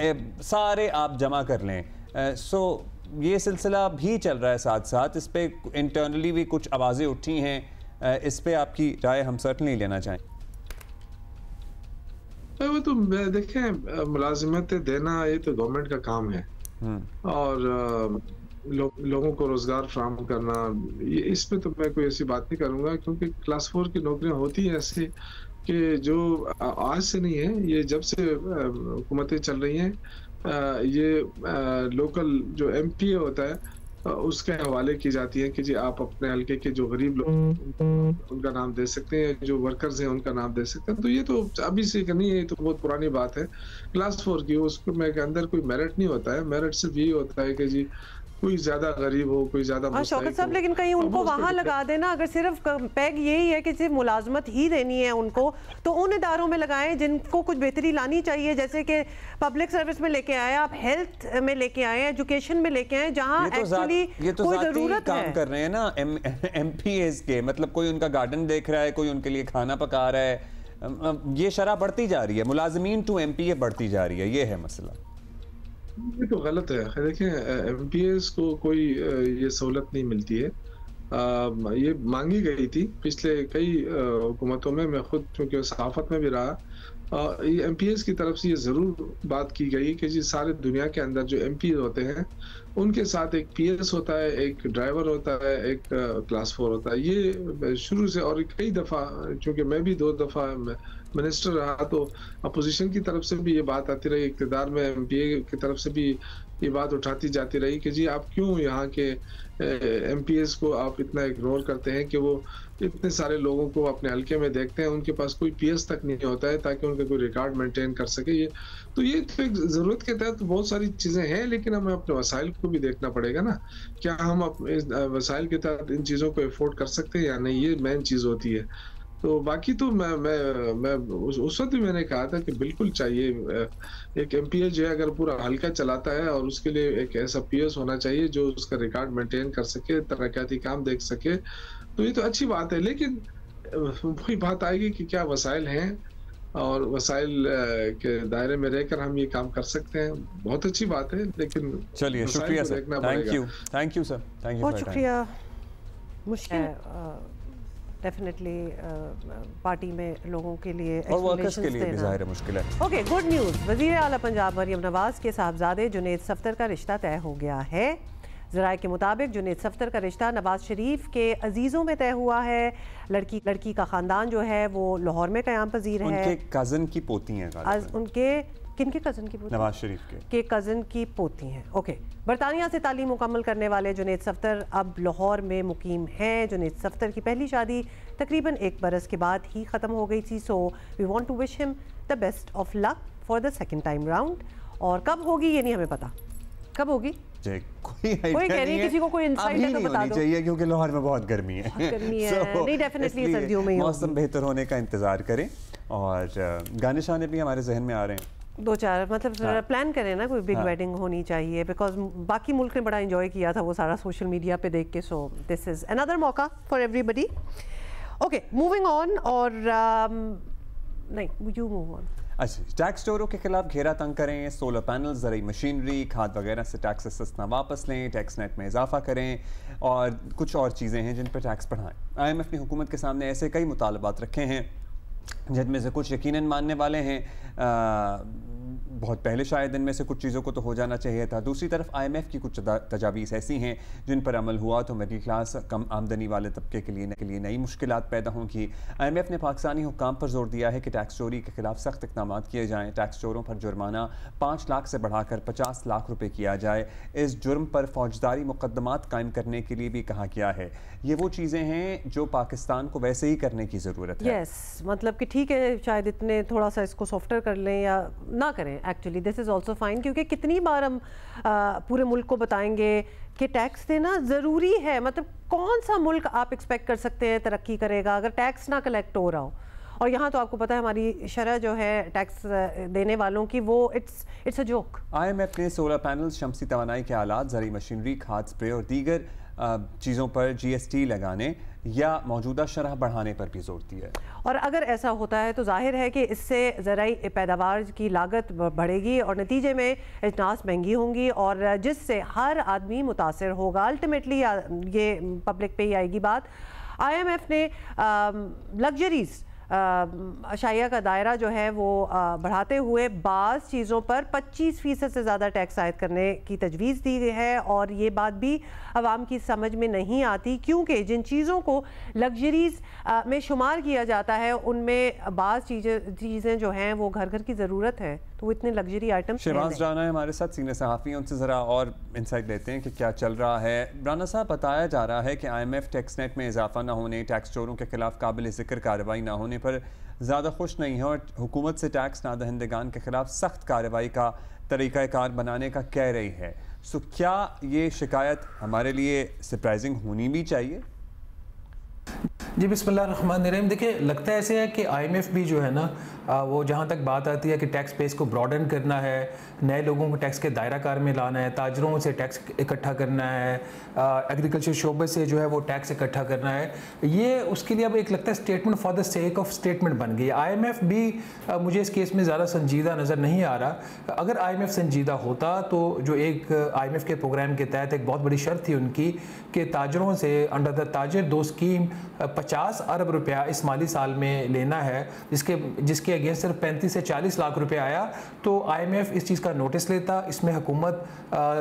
सारे आप जमा कर लें। सो ये सिलसिला भी चल रहा है साथ साथ। इस पे इंटरनली भी कुछ आवाज़ें उठी हैं, इस पे आपकी राय हम सर्टनली लेना चाहें। वो तो देखें, मुलाजिमत देना ये तो गवर्नमेंट का काम है और लोगों को रोजगार फराहम करना, ये इस पे तो मैं कोई ऐसी बात नहीं करूंगा, क्योंकि क्लास 4 की नौकरियां होती हैं ऐसी कि जो आज से नहीं है, ये जब से हुकूमतें चल रही हैं, ये लोकल जो एमपीए होता है उसके हवाले की जाती है कि जी आप अपने हल्के के जो गरीब लोग उनका नाम दे सकते हैं, जो वर्कर्स हैं उनका नाम दे सकते हैं। तो ये तो अभी से नहीं है, ये तो बहुत पुरानी बात है। क्लास 4 की उसको में के अंदर कोई मेरिट नहीं होता है, मेरिट सिर्फ यही होता है कि जी कोई ज्यादा गरीब हो, कोई ज्यादा शौकत साहब, लेकिन कहीं उनको वहां लगा देना, अगर सिर्फ पैग यही है कि सिर्फ मुलाजमत ही देनी है उनको, तो उन इदारों में लगाएं जिनको कुछ बेहतरी लानी चाहिए, जैसे कि पब्लिक सर्विस में लेके आए, आप हेल्थ में लेके आए, एजुकेशन में लेके आए, जहां एक्चुअली कोई जरूरत काम कर रहे हैं ना एमपीएस के, मतलब कोई उनका गार्डन देख रहा है, कोई उनके लिए खाना पका रहा है। ये शरह बढ़ती जा रही है, मुलाजमीन टू एमपीए बढ़ती जा रही है, ये है मसला। ये तो गलत है। देखें, एमपीएस को कोई ये सहूलत नहीं मिलती है, ये मांगी गई थी पिछले कई हुकूमतों में। मैं खुद चूँकि सहाफत में भी रहा, ये एमपीएस की तरफ से ये ज़रूर बात की गई कि जी सारे दुनिया के अंदर जो एमपी होते हैं उनके साथ एक पीएस होता है, एक ड्राइवर होता है, एक क्लास 4 होता है। ये शुरू से, और कई दफ़ा, चूँकि मैं भी 2 दफ़ा मिनिस्टर रहा, तो अपोजिशन की तरफ से भी ये बात आती रही, इक़्तिदार में एमपीए की तरफ से भी ये बात उठाती जाती रही कि जी आप क्यों यहाँ के एमपीएस को आप इतना इग्नोर करते हैं कि वो इतने सारे लोगों को अपने हल्के में देखते हैं, उनके पास कोई पीएस तक नहीं होता है ताकि उनका कोई रिकॉर्ड मेंटेन कर सके। ये तो एक ज़रूरत के तहत बहुत सारी चीज़ें हैं, लेकिन हमें अपने वसाइल को भी देखना पड़ेगा ना, क्या हम अपने वसाइल के तहत इन चीज़ों को अफोर्ड कर सकते हैं या नहीं, ये मेन चीज़ होती है। तो बाकी तो मैं उस वक्त भी मैंने कहा था कि बिल्कुल चाहिए एक एमपीए जो है अगर पूरा हल्का चलाता है, और उसके लिए एक ऐसा पीएस होना चाहिए जो उसका रिकॉर्ड मेंटेन कर सके, तरक्याती काम देख सके, तो ये तो अच्छी बात है। लेकिन वही बात आएगी कि क्या वसाइल हैं, और वसाइल के दायरे में रहकर हम ये काम कर सकते हैं। बहुत अच्छी बात है, लेकिन चलिए शुक्रिया sir, thank you sir, thank you, बहुत शुक्रिया। मुश्किल डेफिनेटली पार्टी में लोगों के लिए और वर्कर्स के लिए भी ज़ाहिर है मुश्किल है। ओके, गुड न्यूज़, वज़ीर आला पंजाब मरियम नवाज के साहबजादे जुनैद सफ्तर का रिश्ता तय हो गया है। ज़राए के मुताबिक जुनैद सफ्तर का रिश्ता नवाज शरीफ के अजीज़ों में तय हुआ है। लड़की का ख़ानदान जो है वो लाहौर में क़याम पजीर है। उनके कज़न की पोती हैं, उनके किनके कज़न की पोती? नवाज शरीफ के कज़न की पोती हैं। ओके, बरतानिया से तालीम मुकम्मल करने वाले जुनैद सफ्तर अब लाहौर में मुकीम हैं। जुनैद सफ्तर की पहली शादी तकरीबन 1 बरस के बाद ही ख़त्म हो गई थी। So we want to wish him the best of luck for the second time round. और कब होगी ये नहीं हमें पता, कब होगी कोई कह रही है, किसी को कोई इंसाइट है तो बता दो। चाहिए क्योंकि लाहौर में बहुत गर्मी है, नहीं डेफिनेटली सर्दियों में मौसम बेहतर होने का इंतजार करें। और गाने शाने भी हमारे जहन में आ रहे हैं, 2-4 मतलब प्लान करें ना, कोई बिग वेडिंग होनी चाहिए, बिकॉज बाकी मुल्क ने बड़ा एंजॉय किया था वो सारा सोशल मीडिया पे देख के। सो दिस इज अनदर मौका for everybody. Okay, moving on. और नहीं, यू मूव ऑन। अच्छा, टैक्स चोरों के खिलाफ घेरा तंग करें, सोलर पैनल, ज़रूरी मशीनरी, खाद वगैरह से टैक्स सस्ता वापस लें, टैक्स नेट में इजाफा करें, और कुछ और चीज़ें हैं जिन पर टैक्स बढ़ाएं। IMF ने हुकूमत के सामने ऐसे कई मुतालबात रखे हैं जिनमें से कुछ यकीनन मानने वाले हैं, बहुत पहले शायद इनमें से कुछ चीज़ों को तो हो जाना चाहिए था। दूसरी तरफ IMF की कुछ तजावीज़ ऐसी हैं जिन पर अमल हुआ तो मिडिल क्लास, कम आमदनी वाले तबके के लिए नई मुश्किलात पैदा होंगी। IMF ने पाकिस्तानी हुक्काम पर जोर दिया है कि टैक्स चोरी के खिलाफ सख्त इक़दाम किए जाएँ। टैक्स चोरों पर जुर्माना 5 लाख से बढ़ाकर 50 लाख रुपये किया जाए। इस जुर्म पर फौजदारी मुकदमात कायम करने के लिए भी कहा गया है। ये वो चीज़ें हैं जो पाकिस्तान को वैसे ही करने की ज़रूरत है। यस, मतलब कि ठीक है, शायद इतने थोड़ा सा इसको सॉफ्टवेयर कर लें या ना करें, actually this is also fine, क्योंकि कितनी बार हम पूरे मुल्क को बताएंगे कि टैक्स देना ज़रूरी है। मतलब कौन सा मुल्क आप एक्सपेक्ट कर सकते हैं तरक्की करेगा अगर टैक्स ना कलेक्ट हो रहा हो? और यहाँ तो आपको पता है हमारी शरह जो है टैक्स देने वालों की वो इट्स अ जोक। IMF ने सोलर पैनल्स, शमसी तवानाई के आलात, ज़रूरी मशीनरी, खाद स्प्रे और दीगर चीज़ों पर GST लगाने या मौजूदा शरह बढ़ाने पर भी जोर दिया है। और अगर ऐसा होता है तो जाहिर है कि इससे ज़राई पैदावार की लागत बढ़ेगी और नतीजे में अजनास महंगी होंगी और जिससे हर आदमी मुतासर होगा। अल्टीमेटली ये पब्लिक पे ही आएगी बात। IMF ने लग्जरीज़ अशाया का दायरा जो है वो बढ़ाते हुए बाज़ चीज़ों पर 25% से ज़्यादा टैक्स आयद करने की तजवीज़ दी गई है और ये बात भी आवाम की समझ में नहीं आती क्योंकि जिन चीज़ों को लग्जरीज़ में शुमार किया जाता है उनमें बाज़ चीज़ें जो हैं वो घर घर की ज़रूरत है, तो वो इतने लग्जरी आइटम। शहबाज राना है हमारे साथ, सीनियर सहाफ़ी, उनसे ज़रा और इंसाइट लेते हैं कि क्या चल रहा है। राना साहब, बताया जा रहा है कि IMF टैक्स नेट में इजाफा ना होने, टैक्स चोरों के खिलाफ काबिल ज़िक्र कार्रवाई ना होने पर ज़्यादा खुश नहीं है और हुकूमत से टैक्स नादहिंदगान के खिलाफ सख्त कार्रवाई का तरीक़ाकार बनाने का कह रही है। सो क्या ये शिकायत हमारे लिए सरप्राइजिंग होनी भी चाहिए? जी बिस्मिल्लाहिर्रहमानिर्रहीम। देखिए, लगता है ऐसे है कि IMF भी जो है ना वो जहाँ तक बात आती है कि टैक्स बेस को ब्रॉडन करना है, नए लोगों को टैक्स के दायरा कार में लाना है, ताजरों से टैक्स इकट्ठा करना है, एग्रीकल्चर शोबे से जो है वो टैक्स इकट्ठा करना है, ये उसके लिए अब एक लगता है statement for the sake of statement बन गई। IMF भी मुझे इस केस में ज़्यादा संजीदा नज़र नहीं आ रहा। अगर IMF संजीदा होता तो जो एक IMF के प्रोग्राम के तहत एक बहुत बड़ी शर्त थी उनकी कि ताजरों से अंडर द ताजिर दो स्कीम 50 अरब रुपया इस माली साल में लेना है, जिसके अगेंस्ट सिर्फ 35 से 40 लाख रुपए आया, तो IMF इस चीज़ का नोटिस लेता, इसमें हुकूमत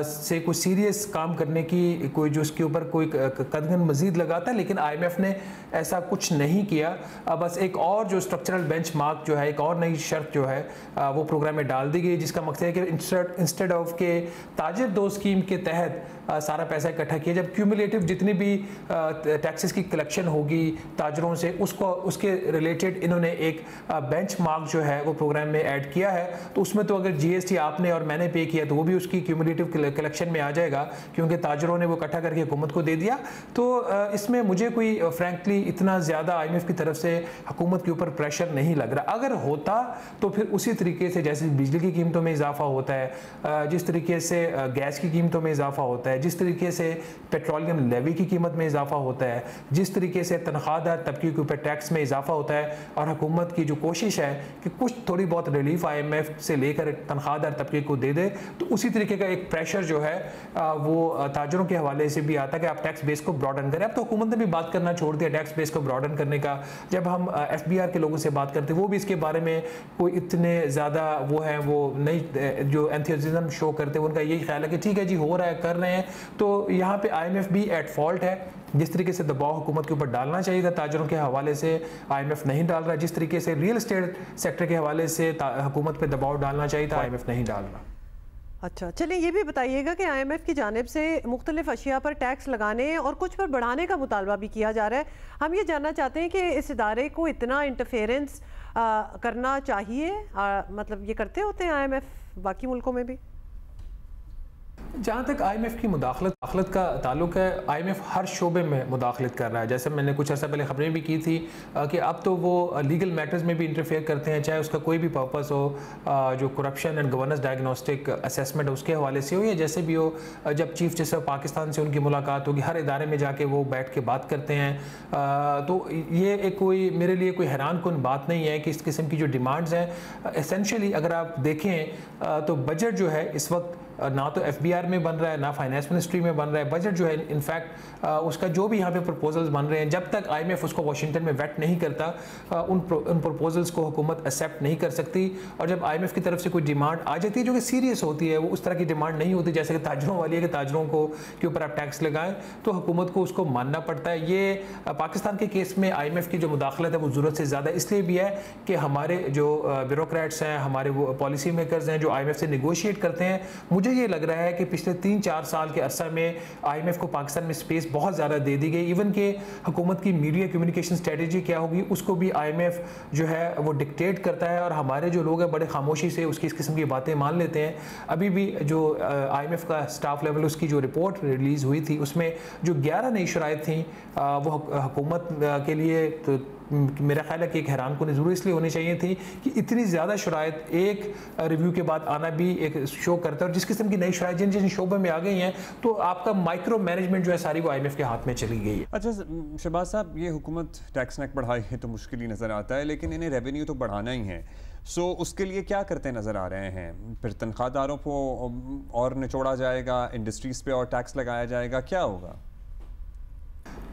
से कोई सीरियस काम करने की कोई जो उसके ऊपर कोई कदम मजीद लगाता, लेकिन IMF ने ऐसा कुछ नहीं किया। बस एक और जो स्ट्रक्चरल बेंचमार्क जो है, एक और नई शर्त जो है वो प्रोग्राम में डाल दी गई, जिसका मकसद है कि इंस्टेड ऑफ के ताजिर दो स्कीम के तहत सारा पैसा इकट्ठा किया, जब क्यूमुलेटिव जितनी भी टैक्सेस की कलेक्शन होगी ताजरों से उसके रिलेटेड इन्होंने एक बेंचमार्क जो है वो प्रोग्राम में ऐड किया है। तो उसमें तो अगर GST आपने और मैंने पे किया तो वो भी उसकी क्यूमुलेटिव कलेक्शन में आ जाएगा, क्योंकि ताजरों ने वो इकट्ठा करके हुकूमत को दे दिया। तो इसमें मुझे कोई फ्रैंकली इतना ज़्यादा IMF की तरफ से हुकूमत के ऊपर प्रेशर नहीं लग रहा। अगर होता तो फिर उसी तरीके से जैसे बिजली की कीमतों में इजाफा होता है, जिस तरीके से गैस की कीमतों में इजाफा होता है, जिस तरीके से पेट्रोलियम लेवी की कीमत में इजाफा होता है, जिस तरीके से तनख्वाहदार तबके के ऊपर टैक्स में इजाफा होता है, और हुकूमत की जो कोशिश है कि कुछ थोड़ी बहुत रिलीफ IMF से लेकर तनख्वाहदार तबके को दे दे, तो उसी तरीके का एक प्रेशर जो है वो ताजरों के हवाले से भी आता है कि आप टैक्स बेस को ब्रॉडन करें। अब तो हुकूमत ने भी बात करना छोड़ दिया टैक्स बेस को ब्रॉडन करने का। जब हम FBR के लोगों से बात करते हैं वो भी इसके बारे में कोई इतने ज़्यादा वो है वो नहीं जो एंथुसियाज्म शो करते हैं, उनका यही ख्याल है कि ठीक है जी हो रहा है, कर रहे हैं। तो यहाँ पे IMF भी एट फॉल्ट है। जिस तरीके से दबाव हुकूमत के ऊपर डालना चाहिए था ताजरों के हवाले से IMF नहीं डाल रहा, जिस तरीके से रियल एस्टेट सेक्टर के हवाले से हुकूमत पे दबाव डालना चाहिए था IMF नहीं डाल रहा। अच्छा, चलिए ये भी बताइएगा कि IMF की जानिब से मुख्तलिफ अशिया पर टैक्स लगाने और कुछ पर बढ़ाने का मुतालबा भी किया जा रहा है। हम ये जानना चाहते हैं कि इस इदारे को इतना इंटरफेरेंस करना चाहिए, मतलब ये करते होते हैं IMF बाकी मुल्कों में भी? जहाँ तक IMF की मुदाखलत का ताल्लुक है, IMF हर शोबे में मुदाखलत कर रहा है। जैसे मैंने कुछ अर्सा पहले ख़बरें भी की थी कि अब तो वो लीगल मैटर्स में भी इंटरफेयर करते हैं, चाहे उसका कोई भी पर्पस हो, जो corruption and governance diagnostic assessment उसके हवाले से हो या जैसे भी हो। जब चीफ जस्टिस ऑफ पाकिस्तान से उनकी मुलाकात होगी, हर इदारे में जाके वो बैठ के बात करते हैं। तो ये एक कोई मेरे लिए कोई हैरान कुन बात नहीं है कि इस किस्म की जो डिमांड्स हैं, एसेंशियली अगर आप देखें तो बजट जो है इस वक्त ना तो FBR में बन रहा है, ना फाइनेंस मिनिस्ट्री में बन रहा है। बजट जो है इनफैक्ट उसका जो भी यहाँ पे प्रपोजल्स बन रहे हैं, जब तक IMF उसको वाशिंगटन में वेट नहीं करता उन प्रपोजल्स को हुकूमत एक्सेप्ट नहीं कर सकती। और जब IMF की तरफ से कोई डिमांड आ जाती है जो कि सीरियस होती है, वो उस तरह की डिमांड नहीं होती जैसे कि ताजरों वाली है कि ताजरों को के ऊपर आप टैक्स लगाएं, तो हुकूमत को उसको मानना पड़ता है। ये पाकिस्तान के केस में IMF की जो मुदाखलत है वो ज़रूरत से ज़्यादा इसलिए भी है कि हमारे जो ब्यूरोक्रेट्स हैं, हमारे वो पॉलिसी मेकर्स हैं जो IMF से निगोशिएट करते हैं, मुझे ये लग रहा है कि पिछले 3-4 साल के अरसा में IMF को पाकिस्तान में स्पेस बहुत ज़्यादा दे दी गई। इवन के हुकूमत की मीडिया कम्युनिकेशन स्ट्रेटजी क्या होगी उसको भी IMF जो है वो डिक्टेट करता है, और हमारे जो लोग हैं बड़े खामोशी से उसकी इस किस्म की बातें मान लेते हैं। अभी भी जो IMF का स्टाफ लेवल उसकी जो रिपोर्ट रिलीज़ हुई थी उसमें जो 11 नई शराइत थी वो हुकूमत के लिए तो मेरा ख्याल है कि एक हैरान कुन ज़रूर इसलिए होनी चाहिए थी कि इतनी ज़्यादा शराइत एक रिव्यू के बाद आना भी एक शो करता है, और जिस किस्म की नई शराइत जिन जिन शोबों में आ गई हैं तो आपका माइक्रो मैनेजमेंट जो है सारी वो IMF के हाथ में चली गई है। अच्छा शहबाज साहब, ये हुकूमत टैक्स नेक बढ़ाई है तो मुश्किल ही नज़र आता है, लेकिन इन्हें रेवेन्यू तो बढ़ाना ही है। सो उसके लिए क्या करते नज़र आ रहे हैं? फिर तनख्वाहदारों को और निचोड़ा जाएगा, इंडस्ट्रीज पे और टैक्स लगाया जाएगा, क्या होगा?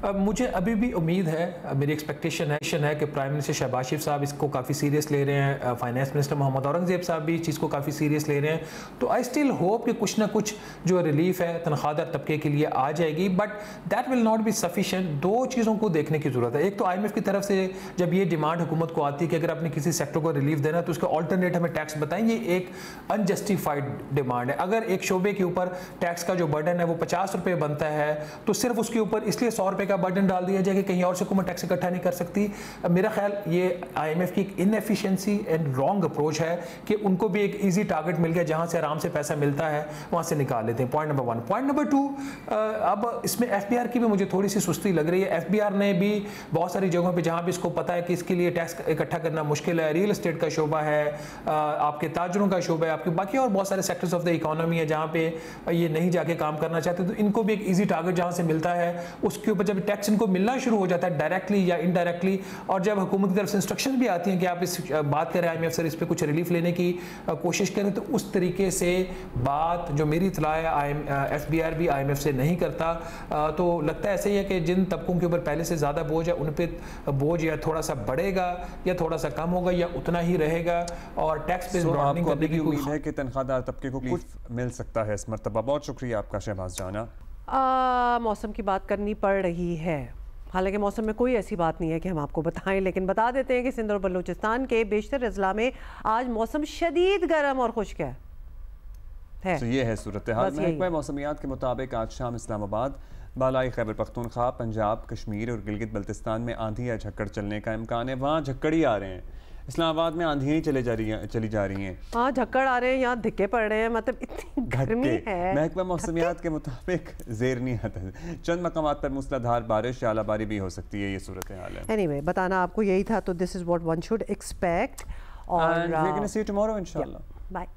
मुझे अभी भी उम्मीद है, मेरी एक्सपेक्टेशन है कि प्राइम मिनिस्टर शहबाज शरीफ साहब इसको काफ़ी सीरियस ले रहे हैं, फाइनेंस मिनिस्टर मोहम्मद औरंगजेब साहब भी इस चीज़ को काफ़ी सीरियस ले रहे हैं। तो आई स्टिल होप कि कुछ ना कुछ जो रिलीफ है तनख्वाहदार तबके के लिए आ जाएगी, but that will not be sufficient. दो चीज़ों को देखने की ज़रूरत है। एक तो IMF की तरफ से जब ये डिमांड हुकूमत को आती है कि अगर आपने किसी सेक्टर को रिलीफ देना तो उसका ऑल्टरनेट हमें टैक्स बताएं, ये एक अनजस्टिफाइड डिमांड है। अगर एक शोबे के ऊपर टैक्स का जो बर्डन है वो 50 रुपये बनता है तो सिर्फ उसके ऊपर इसलिए 100 रुपये का बर्डन डाल दिया जाए कि कहीं और से हुकूमत टैक्स इकट्ठा नहीं कर सकती। मेरा ख्याल ये IMF की एक इनएफिशिएंसी एंड रॉन्ग अप्रोच है कि उनको भी एक इजी टारगेट मिल गया जहां से आराम से पैसा मिलता है वहां से निकाल लेते हैं। Point number 1। पॉइंट नंबर 2, अब इसमें FBR की भी मुझे थोड़ी सी सुस्ती लग रही है। FBR ने भी बहुत सारी जगहों पे जहां भी इसको पता है कि इसके लिए टैक्स इकट्ठा करना मुश्किल है, रियल एस्टेट का शोबा है, आपके ताजरों का शोबा है, आपके बाकी और बहुत सारे सेक्टर्स ऑफ द इकोनॉमी है जहां पे ये नहीं जाके काम करना चाहते, तो इनको भी एक ईजी टारगेट जहां से मिलता है उसके ऊपर जब टैक्स इनको मिलना शुरू हो जाता है डायरेक्टली या इनडायरेक्टली, और जब हुकूमत की तरफ से इंस्ट्रक्शन भी आती हैं कि आप इस बात करें IMF सर इस पर कुछ रिलीफ लेने की कोशिश करें, तो उस तरीके से बात जो मेरी इतला है FBR भी IMF से नहीं करता। तो लगता है ऐसे ही है कि जिन तबकों के ऊपर पहले से ज़्यादा बोझ है उन पर बोझ या थोड़ा सा बढ़ेगा या थोड़ा सा कम होगा या उतना ही रहेगा, और टैक्स पे ब्रॉडनिंग करने की उम्मीद है कि तनख्वाहदार तबके को कुछ मिल सकता है इस मरतबा। बहुत शुक्रिया आपका शहबाज जाना। मौसम की बात करनी पड़ रही है, हालांकि मौसम में कोई ऐसी बात नहीं है कि हम आपको बताएं, लेकिन बता देते हैं कि सिंध और बलूचिस्तान के बेशतर अजला में आज मौसम शदीद गर्म और खुश्क है। तो ये है सूरत हाल। महकमा मौसमियात के मुताबिक आज शाम इस्लामाबाद, बालाई खैबर पख्तूनख्वा, पंजाब, कश्मीर और गिलगित बल्तिस्तान में आंधी या झक्कड़ चलने का इम्कान है। वहाँ झक्कड़ ही आ रहे हैं, इस्लामाबाद में आंधियाँ ही चली जा रही हैं। हाँ, झक्कड़ आ रहे हैं, यहाँ धिक्के पड़ रहे हैं, मतलब इतनी गर्मी है। महकमा मौसमियात के मुताबिक ज़ेरनी चंद मकामात पर मूसलाधार बारिश या आलाबारी भी हो सकती है। ये सूरत हाल है। एनीवे, बताना आपको यही था, तो this is what one should expect, और we can see you tomorrow इंशाल्लाह। बाय।